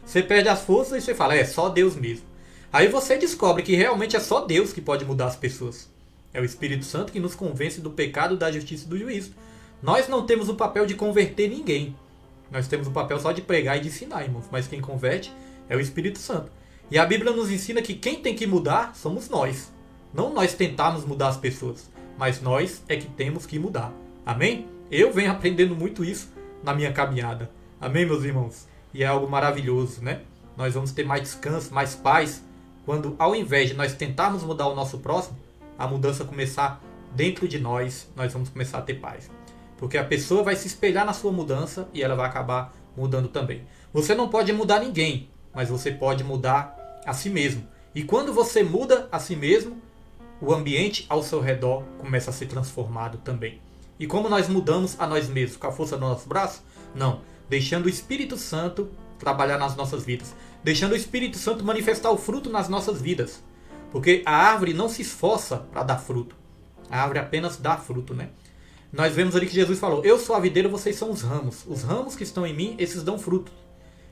Você perde as forças e você fala, é só Deus mesmo. Aí você descobre que realmente é só Deus que pode mudar as pessoas. É o Espírito Santo que nos convence do pecado, da justiça e do juízo. Nós não temos o papel de converter ninguém. Nós temos o papel só de pregar e de ensinar, irmãos. Mas quem converte é o Espírito Santo. E a Bíblia nos ensina que quem tem que mudar somos nós. Não nós tentarmos mudar as pessoas, mas nós é que temos que mudar. Amém? Eu venho aprendendo muito isso na minha caminhada. Amém, meus irmãos? E é algo maravilhoso, né? Nós vamos ter mais descanso, mais paz, quando ao invés de nós tentarmos mudar o nosso próximo, a mudança começar dentro de nós, nós vamos começar a ter paz. Porque a pessoa vai se espelhar na sua mudança e ela vai acabar mudando também. Você não pode mudar ninguém, mas você pode mudar a si mesmo. E quando você muda a si mesmo, o ambiente ao seu redor começa a ser transformado também. E como nós mudamos a nós mesmos? Com a força do nosso braço? Não. Deixando o Espírito Santo trabalhar nas nossas vidas. Deixando o Espírito Santo manifestar o fruto nas nossas vidas. Porque a árvore não se esforça para dar fruto. A árvore apenas dá fruto, né? Nós vemos ali que Jesus falou, eu sou a videira, vocês são os ramos. Os ramos que estão em mim, esses dão fruto.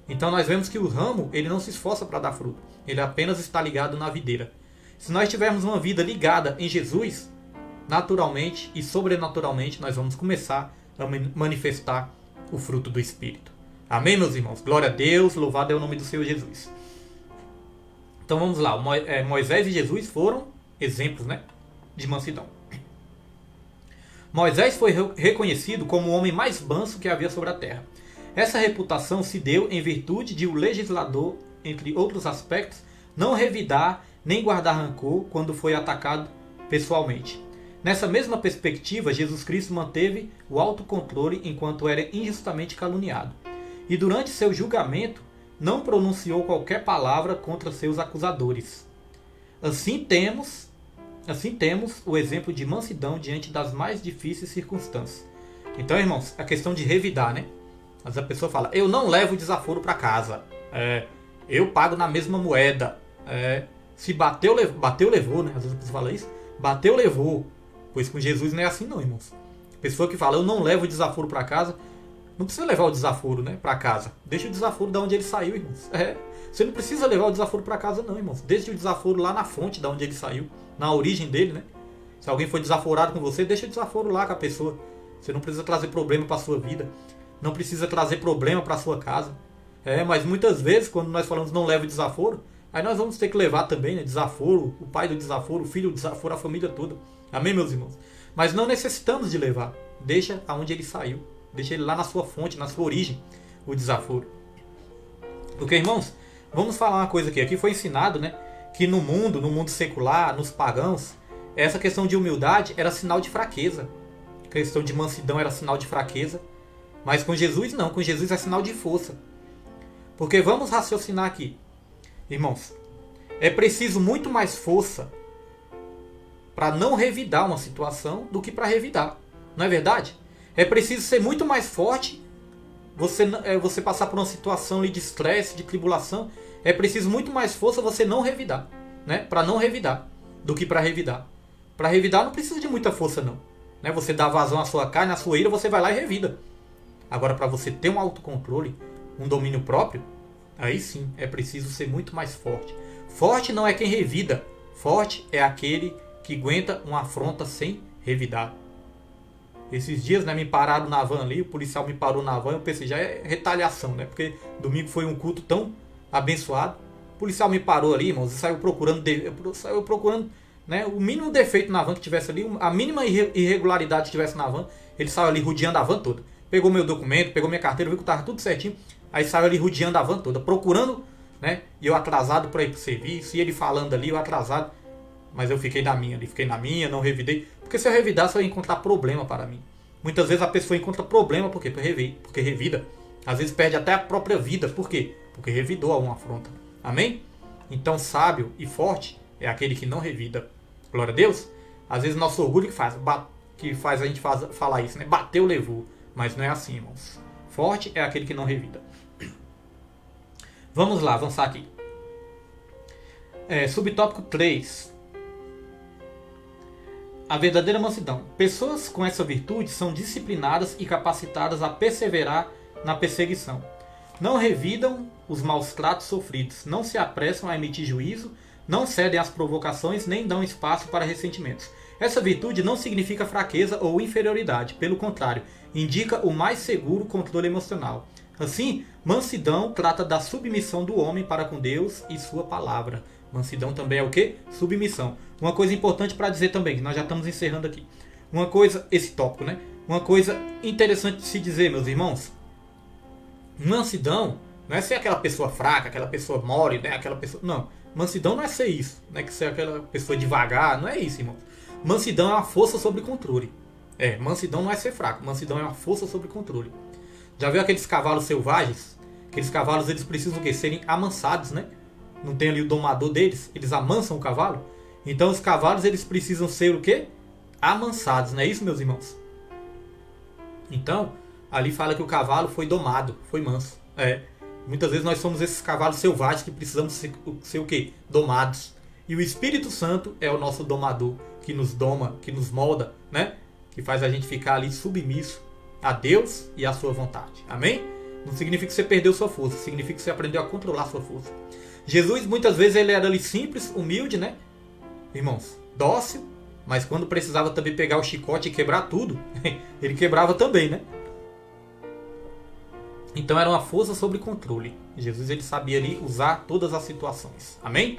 Então nós vemos que o ramo, ele não se esforça para dar fruto. Ele apenas está ligado na videira. Se nós tivermos uma vida ligada em Jesus, naturalmente e sobrenaturalmente, nós vamos começar a manifestar o fruto do Espírito. Amém, meus irmãos? Glória a Deus, louvado é o nome do Senhor Jesus. Então vamos lá, Moisés e Jesus foram exemplos, né, de mansidão. Moisés foi reconhecido como o homem mais manso que havia sobre a terra. Essa reputação se deu em virtude de o legislador, entre outros aspectos, não revidar nem guardar rancor quando foi atacado pessoalmente. Nessa mesma perspectiva, Jesus Cristo manteve o autocontrole enquanto era injustamente caluniado. E durante seu julgamento, não pronunciou qualquer palavra contra seus acusadores. Assim temos o exemplo de mansidão diante das mais difíceis circunstâncias. Então, irmãos, a questão de revidar, né? Mas a pessoa fala, eu não levo desaforo para casa. Eu pago na mesma moeda. Se bateu, levou, né? Às vezes a pessoa fala isso. Bateu, levou. Pois com Jesus não é assim não, irmãos. A pessoa que fala, eu não levo desaforo para casa, não precisa levar o desaforo, né, para casa. Deixa o desaforo de onde ele saiu, irmãos. Você não precisa levar o desaforo para casa não, irmãos. Deixa o desaforo lá na fonte de onde ele saiu, na origem dele, né? Se alguém foi desaforado com você, deixa o desaforo lá com a pessoa. Você não precisa trazer problema para sua vida. Não precisa trazer problema para sua casa. Mas muitas vezes, quando nós falamos não leva o desaforo, aí nós vamos ter que levar também, né? Desaforo, o pai do desaforo, o filho do desaforo, a família toda. Amém, meus irmãos? Mas não necessitamos de levar. Deixa aonde ele saiu. Deixa ele lá na sua fonte, na sua origem, o desaforo. Porque, irmãos, vamos falar uma coisa aqui. Aqui foi ensinado, né, que no mundo secular, nos pagãos, essa questão de humildade era sinal de fraqueza. A questão de mansidão era sinal de fraqueza. Mas com Jesus não. Com Jesus é sinal de força. Porque vamos raciocinar aqui. Irmãos, é preciso muito mais força para não revidar uma situação do que para revidar. Não é verdade? É preciso ser muito mais forte. Você passar por uma situação de estresse, de tribulação. É preciso muito mais força você não revidar. Né? Para não revidar do que para revidar. Para revidar não precisa de muita força não. Né? Você dá vazão à sua carne, à sua ira, você vai lá e revida. Agora para você ter um autocontrole, um domínio próprio, aí sim é preciso ser muito mais forte. Forte não é quem revida. Forte é aquele que aguenta uma afronta sem revidar. Esses dias, né, me pararam na van ali, o policial me parou na van, eu pensei, já é retaliação, né? Porque domingo foi um culto tão abençoado. O policial me parou ali, irmãos, e saiu procurando, né, o mínimo defeito na van que tivesse ali, a mínima irregularidade que tivesse na van, Ele saiu ali rodeando a van toda. Pegou meu documento, pegou minha carteira, viu que estava tudo certinho. Aí saiu ali rodeando a van toda, procurando, né? E eu atrasado para ir pro serviço, e ele falando ali, eu atrasado. Mas eu fiquei na minha ali, fiquei na minha, não revidei. Porque se eu revidasse, eu ia encontrar problema para mim. Muitas vezes a pessoa encontra problema porque revida. Às vezes perde até a própria vida. Por quê? Porque revidou a uma afronta. Amém? Então sábio e forte é aquele que não revida. Glória a Deus. Às vezes nosso orgulho que faz a gente falar isso, né? Bateu, levou. Mas não é assim, irmãos. Forte é aquele que não revida. Vamos lá, avançar aqui. Subtópico 3. A verdadeira mansidão. Pessoas com essa virtude são disciplinadas e capacitadas a perseverar na perseguição. Não revidam os maus tratos sofridos, não se apressam a emitir juízo, não cedem às provocações, nem dão espaço para ressentimentos. Essa virtude não significa fraqueza ou inferioridade, pelo contrário, indica o mais seguro controle emocional. Assim, mansidão trata da submissão do homem para com Deus e sua palavra. Mansidão também é o quê? Submissão. Uma coisa importante para dizer também, que nós já estamos encerrando aqui. Uma coisa, esse tópico, né? Uma coisa interessante de se dizer, meus irmãos. Mansidão não é ser aquela pessoa fraca, aquela pessoa mole, né? Aquela pessoa. Não. Mansidão não é ser isso. Não é que ser aquela pessoa devagar. Não é isso, irmão. Mansidão é uma força sobre controle. Mansidão não é ser fraco. Mansidão é uma força sobre controle. Já viu aqueles cavalos selvagens? Aqueles cavalos, eles precisam o quê? Serem amansados, né? Não tem ali o domador deles. Eles amansam o cavalo. Então os cavalos, eles precisam ser o quê? Amansados. Não é isso, meus irmãos? Então, ali fala que o cavalo foi domado. Foi manso. Muitas vezes nós somos esses cavalos selvagens que precisamos ser o quê? Domados. E o Espírito Santo é o nosso domador. Que nos doma, que nos molda, né? Que faz a gente ficar ali submisso a Deus e a sua vontade. Amém? Não significa que você perdeu sua força. Significa que você aprendeu a controlar sua força. Jesus, muitas vezes, ele era ali simples, humilde, né? Irmãos, dócil. Mas quando precisava também pegar o chicote e quebrar tudo, ele quebrava também, né? Então era uma força sobre controle. Jesus, ele sabia ali usar todas as situações. Amém?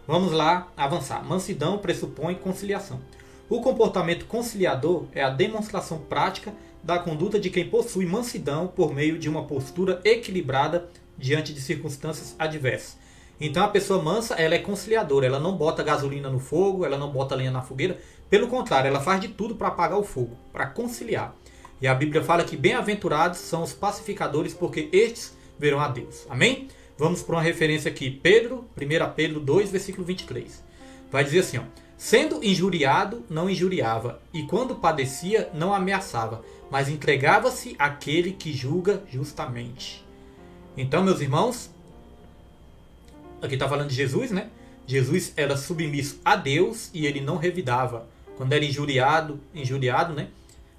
Vamos lá avançar. Mansidão pressupõe conciliação. O comportamento conciliador é a demonstração prática da conduta de quem possui mansidão por meio de uma postura equilibrada diante de circunstâncias adversas. Então a pessoa mansa, ela é conciliadora, ela não bota gasolina no fogo, ela não bota lenha na fogueira. Pelo contrário, ela faz de tudo para apagar o fogo, para conciliar. E a Bíblia fala que bem-aventurados são os pacificadores, porque estes verão a Deus. Amém? Vamos para uma referência aqui. 1 Pedro 2, versículo 23. Vai dizer assim, ó. Sendo injuriado, não injuriava, e quando padecia, não ameaçava, mas entregava-se àquele que julga justamente. Então, meus irmãos, aqui está falando de Jesus, né? Jesus era submisso a Deus e ele não revidava. Quando era injuriado, né?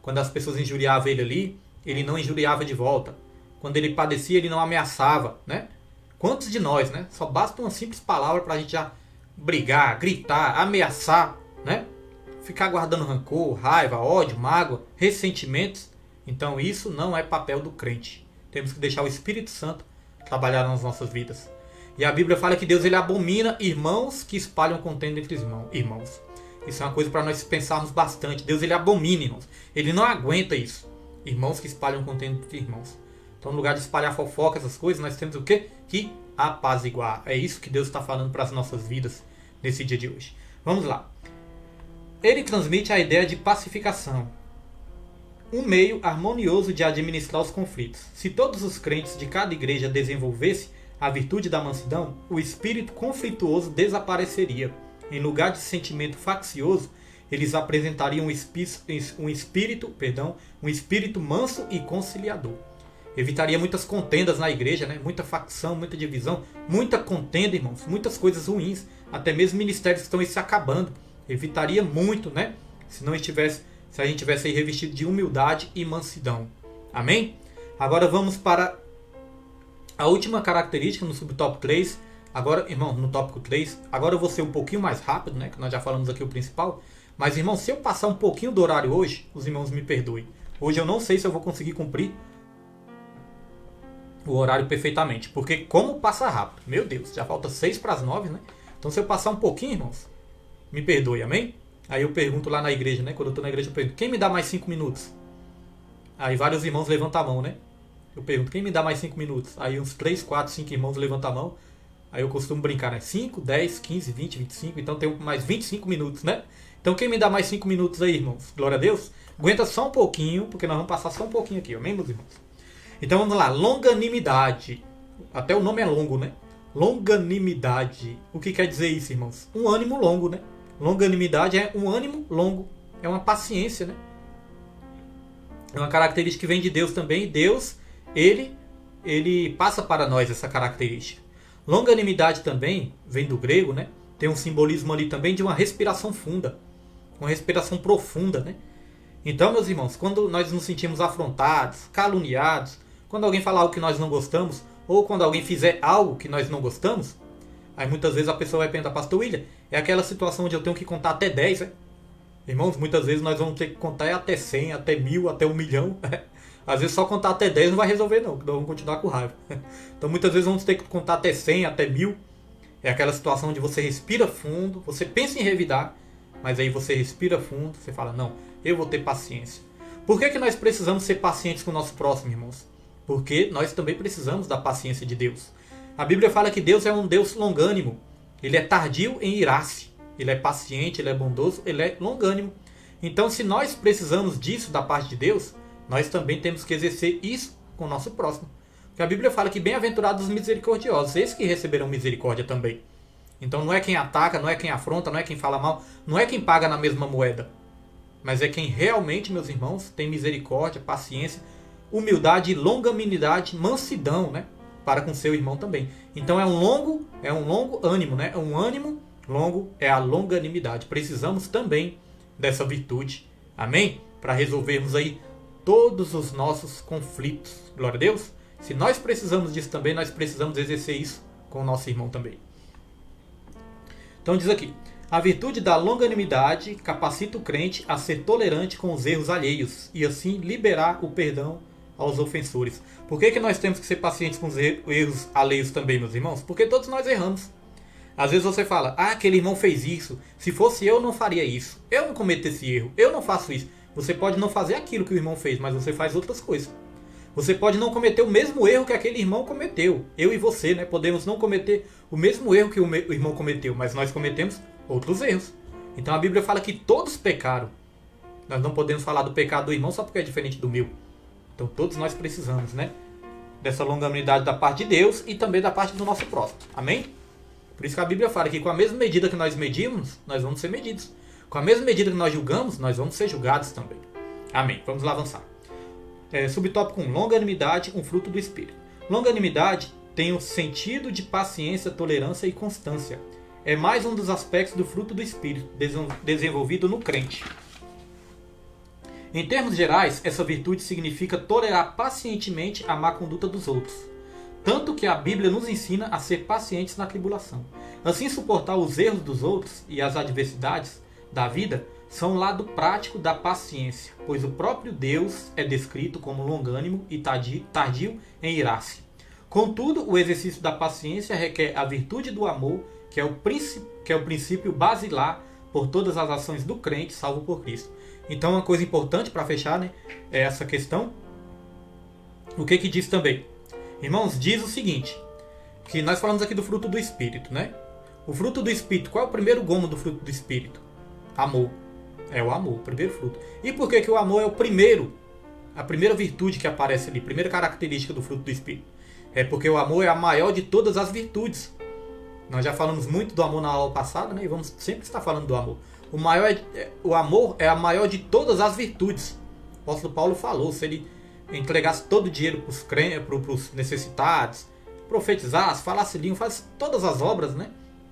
Quando as pessoas injuriavam ele ali, ele não injuriava de volta. Quando ele padecia, ele não ameaçava, né? Quantos de nós, né? Só basta uma simples palavra para a gente já brigar, gritar, ameaçar, né? Ficar guardando rancor, raiva, ódio, mágoa, ressentimentos. Então isso não é papel do crente. Temos que deixar o Espírito Santo trabalhar nas nossas vidas. E a Bíblia fala que Deus, ele abomina irmãos que espalham contenda entre irmãos. Isso é uma coisa para nós pensarmos bastante. Deus, ele abomina, irmãos. Ele não aguenta isso. Irmãos que espalham contenda entre irmãos. Então, no lugar de espalhar fofoca, essas coisas, nós temos o quê? Que apaziguar. É isso que Deus está falando para as nossas vidas nesse dia de hoje. Vamos lá. Ele transmite a ideia de pacificação. Um meio harmonioso de administrar os conflitos. Se todos os crentes de cada igreja desenvolvessem a virtude da mansidão, o espírito conflituoso desapareceria. Em lugar de sentimento faccioso, eles apresentariam um espírito manso e conciliador. Evitaria muitas contendas na igreja, né? Muita facção, muita divisão, muita contenda, irmãos, muitas coisas ruins, até mesmo ministérios que estão se acabando. Evitaria muito, né? Se a gente tivesse aí revestido de humildade e mansidão. Amém? Agora vamos para a última característica no subtópico 3. Agora, irmão, no tópico 3, agora eu vou ser um pouquinho mais rápido, né? Que nós já falamos aqui o principal. Mas, irmão, se eu passar um pouquinho do horário hoje, os irmãos me perdoem. Hoje eu não sei se eu vou conseguir cumprir o horário perfeitamente. Porque como passa rápido. Meu Deus, já falta 6 para as 9, né? Então se eu passar um pouquinho, irmãos, me perdoe, amém? Aí eu pergunto lá na igreja, né? Quando eu estou na igreja eu pergunto, quem me dá mais 5 minutos? Aí vários irmãos levantam a mão, né? Eu pergunto, quem me dá mais 5 minutos? Aí uns 3, 4, 5 irmãos levantam a mão. Aí eu costumo brincar, né? 5, 10, 15, 20, 25. Então tem mais 25 minutos, né? Então quem me dá mais 5 minutos aí, irmãos? Glória a Deus. Aguenta só um pouquinho, porque nós vamos passar só um pouquinho aqui, amém, meus irmãos? Então vamos lá, longanimidade. Até o nome é longo, né? Longanimidade. O que quer dizer isso, irmãos? Um ânimo longo, né? Longanimidade é um ânimo longo. É uma paciência, né? É uma característica que vem de Deus também. E Deus, ele passa para nós essa característica. Longanimidade também vem do grego, né? Tem um simbolismo ali também de uma respiração funda. Uma respiração profunda, né? Então, meus irmãos, quando nós nos sentimos afrontados, caluniados, quando alguém falar algo que nós não gostamos, ou quando alguém fizer algo que nós não gostamos, aí muitas vezes a pessoa vai perguntar, Pastor William, é aquela situação onde eu tenho que contar até 10, né? Irmãos, muitas vezes nós vamos ter que contar até 100, até 1000, até 1 milhão. Às vezes só contar até 10 não vai resolver não, nós vamos continuar com raiva. Então muitas vezes vamos ter que contar até 100, até 1000. É aquela situação onde você respira fundo, você pensa em revidar, mas aí você respira fundo, você fala, não, eu vou ter paciência. Por que nós precisamos ser pacientes com o nosso próximo, irmãos? Porque nós também precisamos da paciência de Deus. A Bíblia fala que Deus é um Deus longânimo. Ele é tardio em irar-se. Ele é paciente, ele é bondoso, ele é longânimo. Então, se nós precisamos disso da parte de Deus, nós também temos que exercer isso com o nosso próximo. Porque a Bíblia fala que bem-aventurados os misericordiosos, esses que receberão misericórdia também. Então não é quem ataca, não é quem afronta, não é quem fala mal, não é quem paga na mesma moeda. Mas é quem realmente, meus irmãos, tem misericórdia, paciência, humildade, longanimidade, mansidão, né? Para com seu irmão também. Então é um longo ânimo, né? É um ânimo longo, é a longanimidade. Precisamos também dessa virtude. Amém? Para resolvermos aí todos os nossos conflitos. Glória a Deus. Se nós precisamos disso também, nós precisamos exercer isso com o nosso irmão também. Então diz aqui, a virtude da longanimidade capacita o crente a ser tolerante com os erros alheios e assim liberar o perdão aos ofensores. Por que nós temos que ser pacientes com os erros alheios também, meus irmãos? Porque todos nós erramos. Às vezes você fala, aquele irmão fez isso, se fosse eu não faria isso, eu não cometo esse erro, eu não faço isso. Você pode não fazer aquilo que o irmão fez, mas você faz outras coisas. Você pode não cometer o mesmo erro que aquele irmão cometeu. Eu e você, né? Podemos não cometer o mesmo erro que o irmão cometeu, mas nós cometemos outros erros. Então a Bíblia fala que todos pecaram. Nós não podemos falar do pecado do irmão só porque é diferente do meu. Então todos nós precisamos, né? Dessa longanimidade da parte de Deus e também da parte do nosso próximo. Amém? Por isso que a Bíblia fala que com a mesma medida que nós medimos, nós vamos ser medidos. Com a mesma medida que nós julgamos, nós vamos ser julgados também. Amém. Vamos lá avançar. Subtópico 1. Longanimidade, um fruto do Espírito. Longanimidade tem o sentido de paciência, tolerância e constância. É mais um dos aspectos do fruto do Espírito, desenvolvido no crente. Em termos gerais, essa virtude significa tolerar pacientemente a má conduta dos outros. Tanto que a Bíblia nos ensina a ser pacientes na tribulação. Assim, suportar os erros dos outros e as adversidades da vida são um lado prático da paciência, pois o próprio Deus é descrito como longânimo e tardio em irar-se. Contudo, o exercício da paciência requer a virtude do amor, que é o princípio basilar por todas as ações do crente salvo por Cristo. Então, uma coisa importante para fechar, né, é essa questão. O que diz também? Irmãos, diz o seguinte, que nós falamos aqui do fruto do Espírito, né? O fruto do Espírito, qual é o primeiro gomo do fruto do Espírito? Amor. É o amor, o primeiro fruto. E por que o amor é a primeira virtude que aparece ali, a primeira característica do fruto do Espírito? É porque o amor é a maior de todas as virtudes. Nós já falamos muito do amor na aula passada, né? E vamos sempre estar falando do amor. O amor é a maior de todas as virtudes. O apóstolo Paulo falou, se ele entregasse todo o dinheiro para os necessitados, profetizasse, falasse língua, falasse todas as obras, né?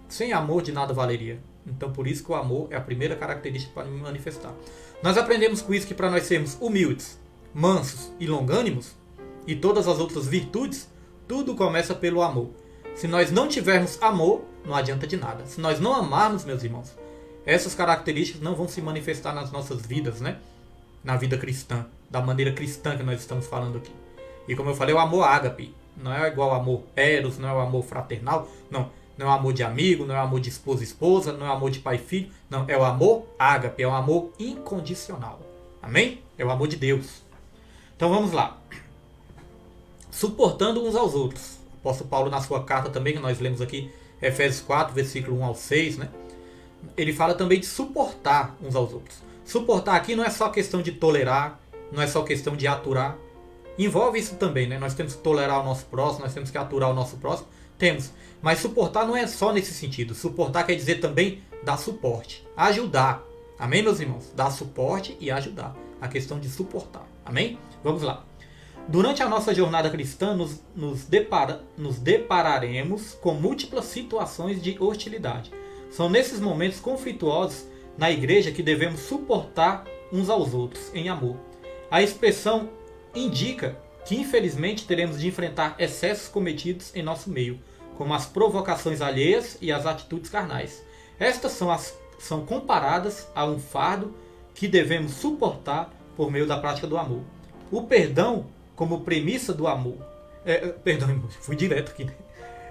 Sem amor de nada valeria. Então por isso que o amor é a primeira característica para me manifestar. Nós aprendemos com isso que para nós sermos humildes, mansos e longânimos, e todas as outras virtudes, tudo começa pelo amor. Se nós não tivermos amor, não adianta de nada. Se nós não amarmos, meus irmãos, essas características não vão se manifestar nas nossas vidas, né? Na vida cristã, da maneira cristã que nós estamos falando aqui. E como eu falei, o amor ágape não é igual ao amor eros, não é o amor fraternal, não. Não é o amor de amigo, não é o amor de esposa e esposa, não é o amor de pai e filho. Não, é o amor ágape, é o amor incondicional. Amém? É o amor de Deus. Então vamos lá. Suportando uns aos outros. O apóstolo Paulo, na sua carta também, que nós lemos aqui, Efésios 4, versículo 1 ao 6, né? Ele fala também de suportar uns aos outros. Suportar aqui não é só questão de tolerar, não é só questão de aturar. Envolve isso também, né? Nós temos que tolerar o nosso próximo, nós temos que aturar o nosso próximo. Temos. Mas suportar não é só nesse sentido. Suportar quer dizer também dar suporte, ajudar. Amém, meus irmãos? Dar suporte e ajudar. A questão de suportar. Amém? Vamos lá. Durante a nossa jornada cristã, nos depararemos com múltiplas situações de hostilidade. São nesses momentos conflituosos na igreja que devemos suportar uns aos outros em amor. A expressão indica que infelizmente teremos de enfrentar excessos cometidos em nosso meio, como as provocações alheias e as atitudes carnais. Estas são comparadas a um fardo que devemos suportar por meio da prática do amor. O perdão como premissa do amor. Perdão, fui direto aqui.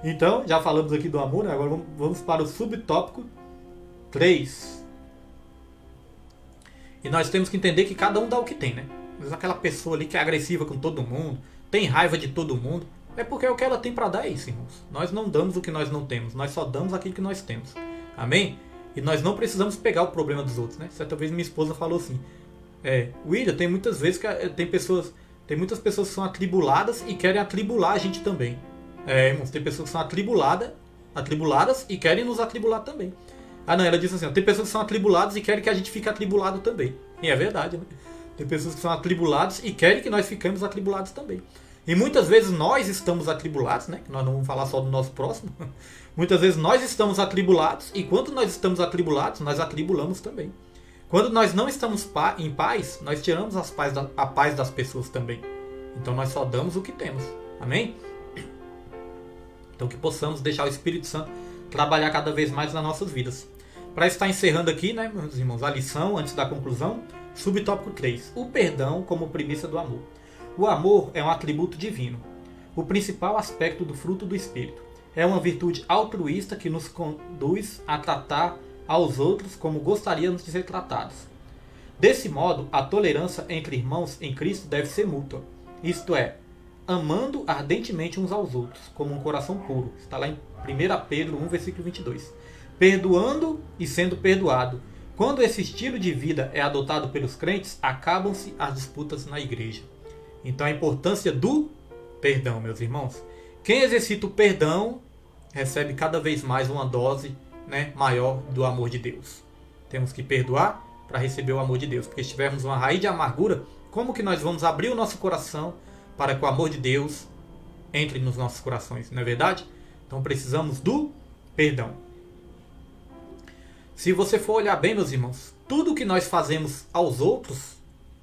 Então, já falamos aqui do amor, né? Agora vamos para o subtópico 3. E nós temos que entender que cada um dá o que tem, né? Mas aquela pessoa ali que é agressiva com todo mundo, tem raiva de todo mundo, é porque o que ela tem para dar é isso, irmãos. Nós não damos o que nós não temos, nós só damos aquilo que nós temos. Amém? E nós não precisamos pegar o problema dos outros, né? Certa vez minha esposa falou assim, William, tem muitas vezes que tem muitas pessoas que são atribuladas e querem atribular a gente também. Irmãos, tem pessoas que são atribuladas e querem nos atribular também. Ah, não, ela disse assim, tem pessoas que são atribuladas e querem que a gente fique atribulado também. E é verdade, né? Tem pessoas que são atribuladas e querem que nós fiquemos atribulados também. E muitas vezes nós estamos atribulados, né? Nós não vamos falar só do nosso próximo. Muitas vezes nós estamos atribulados e quando nós estamos atribulados, nós atribulamos também. Quando nós não estamos em paz, nós tiramos a paz das pessoas também. Então nós só damos o que temos. Amém? Então que possamos deixar o Espírito Santo trabalhar cada vez mais nas nossas vidas. Para estar encerrando aqui, né, meus irmãos, a lição antes da conclusão, subtópico 3. O perdão como premissa do amor. O amor é um atributo divino. O principal aspecto do fruto do Espírito. É uma virtude altruísta que nos conduz a tratar aos outros como gostaríamos de ser tratados. Desse modo, a tolerância entre irmãos em Cristo deve ser mútua. Isto é, amando ardentemente uns aos outros, como um coração puro. Está lá em 1 Pedro 1, versículo 22. Perdoando e sendo perdoado. Quando esse estilo de vida é adotado pelos crentes, acabam-se as disputas na igreja. Então a importância do perdão, meus irmãos. Quem exercita o perdão recebe cada vez mais uma dose, né, maior do amor de Deus. Temos que perdoar para receber o amor de Deus. Porque se tivermos uma raiz de amargura, como que nós vamos abrir o nosso coração para que o amor de Deus entre nos nossos corações, não é verdade? Então precisamos do perdão. Se você for olhar bem, meus irmãos, tudo que nós fazemos aos outros,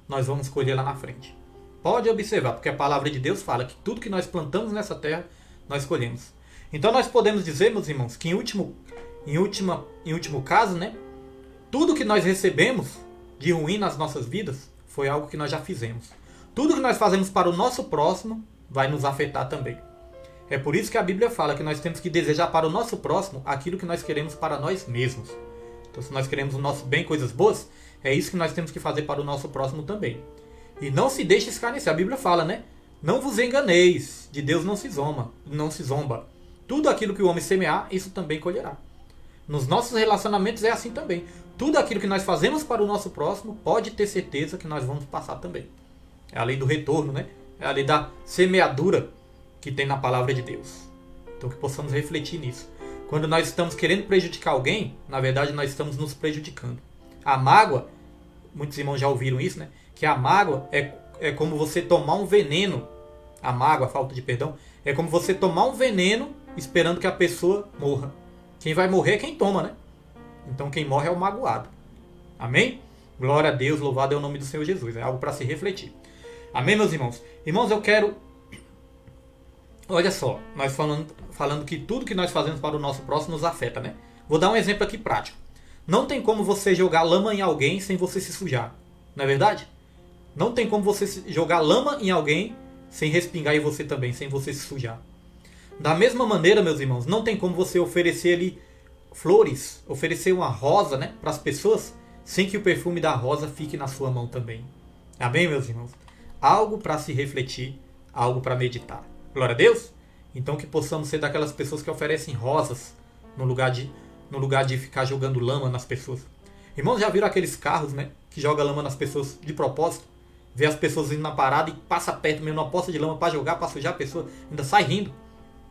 nós vamos colher lá na frente. Pode observar, porque a palavra de Deus fala que tudo que nós plantamos nessa terra, nós colhemos. Então nós podemos dizer, meus irmãos, que em último caso, né, tudo que nós recebemos de ruim nas nossas vidas foi algo que nós já fizemos. Tudo que nós fazemos para o nosso próximo vai nos afetar também. É por isso que a Bíblia fala que nós temos que desejar para o nosso próximo aquilo que nós queremos para nós mesmos. Então, se nós queremos o nosso bem, coisas boas, é isso que nós temos que fazer para o nosso próximo também. E não se deixe escarnecer. A Bíblia fala, né? Não vos enganeis, de Deus não se zomba. Tudo aquilo que o homem semear, isso também colherá. Nos nossos relacionamentos é assim também. Tudo aquilo que nós fazemos para o nosso próximo, pode ter certeza que nós vamos passar também. É a lei do retorno, né? É a lei da semeadura que tem na palavra de Deus. Então que possamos refletir nisso. Quando nós estamos querendo prejudicar alguém, na verdade nós estamos nos prejudicando. A mágoa, muitos irmãos já ouviram isso, né? Que a mágoa é como você tomar um veneno. A mágoa, a falta de perdão, é como você tomar um veneno esperando que a pessoa morra. Quem vai morrer é quem toma, né? Então quem morre é o magoado. Amém? Glória a Deus, louvado é o nome do Senhor Jesus. É algo para se refletir. Amém, meus irmãos? Irmãos, eu quero... Olha só, nós falando que tudo que nós fazemos para o nosso próximo nos afeta, né? Vou dar um exemplo aqui prático. Não tem como você jogar lama em alguém sem você se sujar. Não é verdade? Não tem como você jogar lama em alguém sem respingar em você também, sem você se sujar. Da mesma maneira, meus irmãos, não tem como você oferecer ali flores, oferecer uma rosa, né, para as pessoas, sem que o perfume da rosa fique na sua mão também. Amém, meus irmãos? algo para se refletir, algo para meditar. Glória a Deus? Então que possamos ser daquelas pessoas que oferecem rosas no lugar de ficar jogando lama nas pessoas. Irmãos, já viram aqueles carros, né, que jogam lama nas pessoas de propósito? Vê as pessoas indo na parada e passa perto mesmo numa poça de lama para jogar, para sujar a pessoa, ainda sai rindo.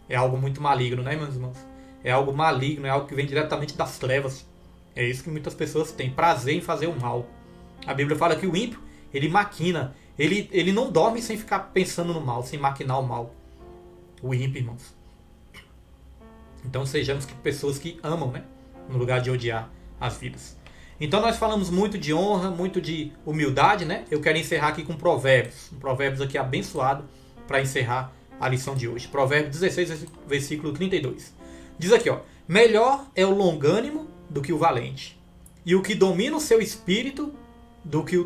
É algo muito maligno, né, meus irmãos? É algo maligno, é algo que vem diretamente das trevas. É isso que muitas pessoas têm prazer em fazer o mal. A Bíblia fala que o ímpio, ele maquina, ele não dorme sem ficar pensando no mal, sem maquinar o mal. O ímpio, irmãos. Então sejamos pessoas que amam, né? No lugar de odiar as vidas. Então nós falamos muito de honra, muito de humildade, né? Eu quero encerrar aqui com Provérbios. Um Provérbios aqui abençoado para encerrar a lição de hoje. Provérbios 16, versículo 32. Diz aqui, ó. Melhor é o longânimo do que o valente. E o que domina o seu espírito do que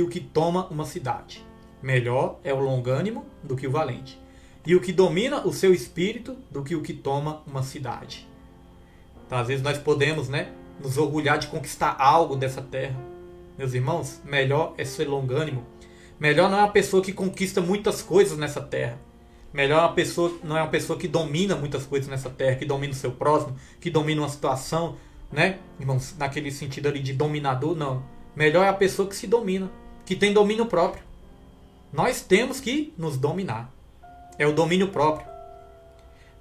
o que toma uma cidade. Melhor é o longânimo do que o valente. E o que domina o seu espírito do que o que toma uma cidade. Então, às vezes nós podemos, né, nos orgulhar de conquistar algo dessa terra. Meus irmãos, melhor é ser longânimo. Melhor não é uma pessoa que conquista muitas coisas nessa terra. Melhor não é uma pessoa que domina muitas coisas nessa terra, que domina o seu próximo, que domina uma situação, né, irmãos, naquele sentido ali de dominador, não. Melhor é a pessoa que se domina, que tem domínio próprio. Nós temos que nos dominar. É o domínio próprio.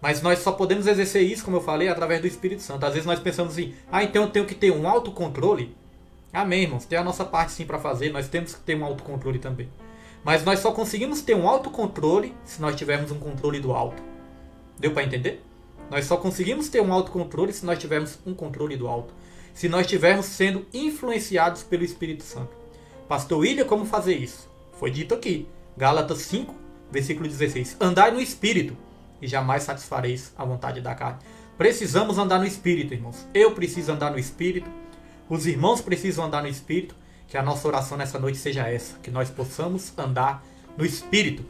Mas nós só podemos exercer isso, como eu falei, através do Espírito Santo. Às vezes nós pensamos assim, então eu tenho que ter um autocontrole. Amém, irmãos. Tem a nossa parte sim para fazer, nós temos que ter um autocontrole também. Mas nós só conseguimos ter um autocontrole se nós tivermos um controle do alto. Deu para entender? Nós só conseguimos ter um autocontrole se nós tivermos um controle do alto. Se nós estivermos sendo influenciados pelo Espírito Santo. Pastor William, como fazer isso? Foi dito aqui. Gálatas 5, versículo 16. Andai no Espírito e jamais satisfareis a vontade da carne. Precisamos andar no Espírito, irmãos. Eu preciso andar no Espírito. Os irmãos precisam andar no Espírito. Que a nossa oração nessa noite seja essa. Que nós possamos andar no Espírito.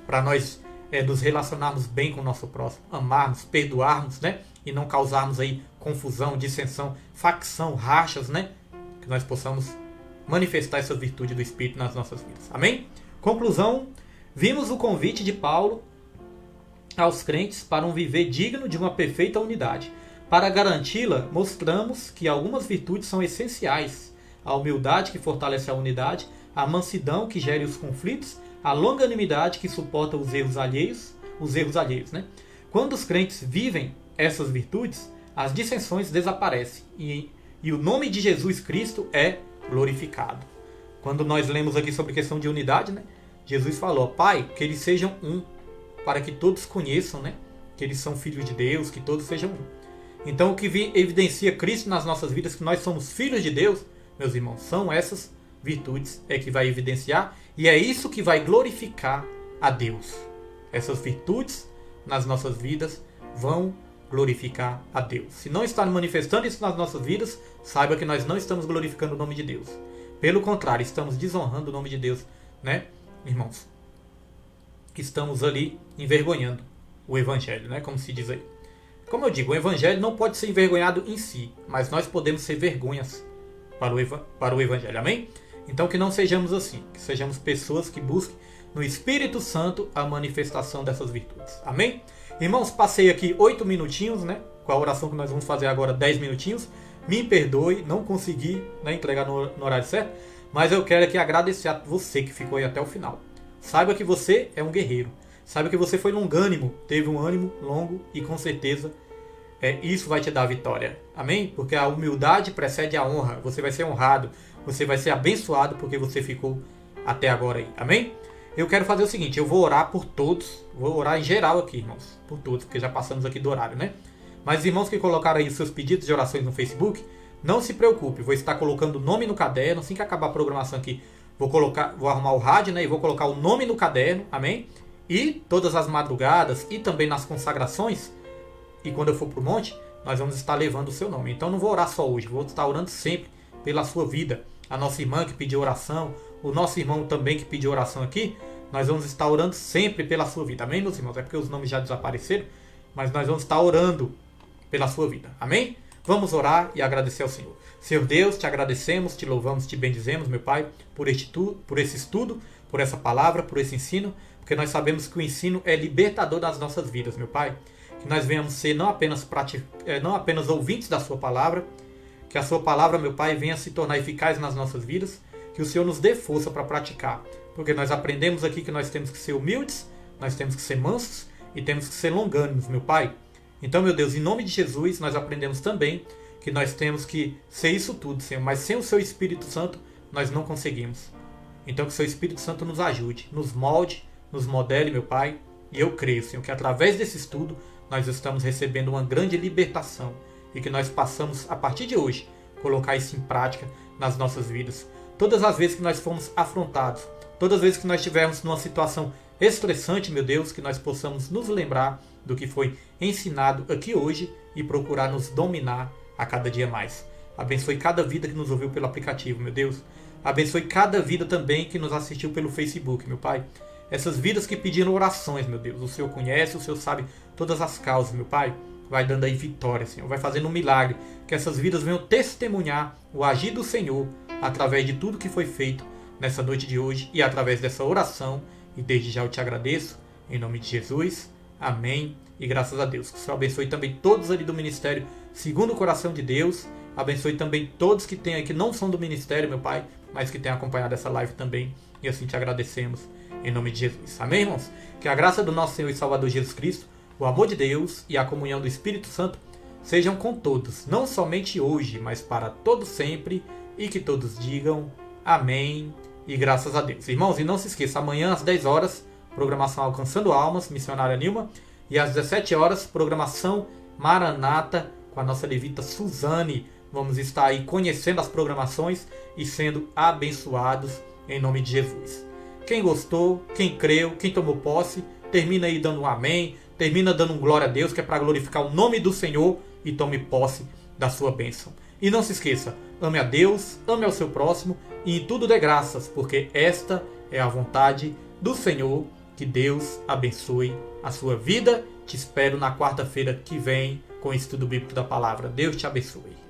Para nós nos relacionarmos bem com o nosso próximo. Amarmos, perdoarmos, né? E não causarmos aí confusão, dissensão, facção, rachas, né? Que nós possamos manifestar essa virtude do Espírito nas nossas vidas. Amém? Conclusão. Vimos o convite de Paulo aos crentes para um viver digno de uma perfeita unidade. Para garanti-la, mostramos que algumas virtudes são essenciais. A humildade que fortalece a unidade, a mansidão que gere os conflitos, a longanimidade que suporta os erros alheios, né? Quando os crentes vivem essas virtudes, as dissensões desaparecem e o nome de Jesus Cristo é glorificado. Quando nós lemos aqui sobre questão de unidade, né? Jesus falou, Pai, que eles sejam um, para que todos conheçam, né, que eles são filhos de Deus, que todos sejam um. Então o que evidencia Cristo nas nossas vidas, que nós somos filhos de Deus, meus irmãos, são essas virtudes que vai evidenciar, e é isso que vai glorificar a Deus. Essas virtudes nas nossas vidas vão glorificar a Deus. Se não está manifestando isso nas nossas vidas, saiba que nós não estamos glorificando o nome de Deus. Pelo contrário, estamos desonrando o nome de Deus, né, irmãos? Estamos ali envergonhando o Evangelho, né, como se diz aí. Como eu digo, o Evangelho não pode ser envergonhado em si, mas nós podemos ser vergonhas para o Evangelho, amém? Então que não sejamos assim, que sejamos pessoas que busquem no Espírito Santo a manifestação dessas virtudes, amém? Irmãos, passei aqui 8 minutinhos, né, com a oração que nós vamos fazer agora 10 minutinhos. Me perdoe, não consegui, né, entregar no horário certo, mas eu quero aqui agradecer a você que ficou aí até o final. Saiba que você é um guerreiro. Saiba que você foi longânimo, teve um ânimo longo e com certeza isso vai te dar a vitória. Amém? Porque a humildade precede a honra. Você vai ser honrado, você vai ser abençoado porque você ficou até agora aí. Amém? Eu quero fazer o seguinte, eu vou orar por todos, vou orar em geral aqui, irmãos, por todos, porque já passamos aqui do horário, né? Mas irmãos que colocaram aí os seus pedidos de orações no Facebook, não se preocupe, vou estar colocando o nome no caderno, assim que acabar a programação aqui, vou arrumar o rádio, né, e vou colocar o nome no caderno, amém? E todas as madrugadas e também nas consagrações, e quando eu for pro monte, nós vamos estar levando o seu nome. Então não vou orar só hoje, vou estar orando sempre pela sua vida. A nossa irmã que pediu oração, o nosso irmão também que pediu oração aqui, nós vamos estar orando sempre pela sua vida, amém, meus irmãos? É porque os nomes já desapareceram, mas nós vamos estar orando pela sua vida, amém? Vamos orar e agradecer ao Senhor. Senhor Deus, te agradecemos, te louvamos, te bendizemos, meu Pai, por esse estudo, por essa palavra, por esse ensino, porque nós sabemos que o ensino é libertador das nossas vidas, meu Pai. Que nós venhamos ser não apenas ouvintes da sua palavra, que a sua palavra, meu Pai, venha se tornar eficaz nas nossas vidas, que o Senhor nos dê força para praticar, porque nós aprendemos aqui que nós temos que ser humildes, nós temos que ser mansos e temos que ser longânimos, meu Pai. Então, meu Deus, em nome de Jesus, nós aprendemos também que nós temos que ser isso tudo, Senhor, mas sem o Seu Espírito Santo, nós não conseguimos. Então, que o Seu Espírito Santo nos ajude, nos molde, nos modele, meu Pai, e eu creio, Senhor, que através desse estudo, nós estamos recebendo uma grande libertação e que nós passamos, a partir de hoje, colocar isso em prática nas nossas vidas. Todas as vezes que nós fomos afrontados, todas as vezes que nós estivermos numa situação estressante, meu Deus, que nós possamos nos lembrar do que foi ensinado aqui hoje e procurar nos dominar a cada dia mais. Abençoe cada vida que nos ouviu pelo aplicativo, meu Deus. Abençoe cada vida também que nos assistiu pelo Facebook, meu Pai. Essas vidas que pediram orações, meu Deus. O Senhor conhece, o Senhor sabe todas as causas, meu Pai. Vai dando aí vitória, Senhor. Vai fazendo um milagre. Que essas vidas venham testemunhar o agir do Senhor através de tudo que foi feito nessa noite de hoje e através dessa oração. E desde já eu te agradeço. Em nome de Jesus. Amém. E graças a Deus. Que o Senhor abençoe também todos ali do ministério segundo o coração de Deus. Abençoe também todos que tem aí que não são do ministério, meu Pai, mas que têm acompanhado essa live também. E assim te agradecemos. Em nome de Jesus. Amém, irmãos? Que a graça do nosso Senhor e Salvador Jesus Cristo, o amor de Deus e a comunhão do Espírito Santo sejam com todos, não somente hoje, mas para todo sempre, e que todos digam amém e graças a Deus. Irmãos, e não se esqueça, amanhã às 10 horas, programação Alcançando Almas, missionária Nilma, e às 17 horas, programação Maranata, com a nossa levita Suzane. Vamos estar aí conhecendo as programações e sendo abençoados em nome de Jesus. Quem gostou, quem creu, quem tomou posse, termina aí dando um amém, termina dando um glória a Deus, que é para glorificar o nome do Senhor, e tome posse da sua bênção. E não se esqueça, ame a Deus, ame ao seu próximo, e em tudo dê graças, porque esta é a vontade do Senhor. Que Deus abençoe a sua vida. Te espero na quarta-feira que vem com o estudo bíblico da palavra. Deus te abençoe.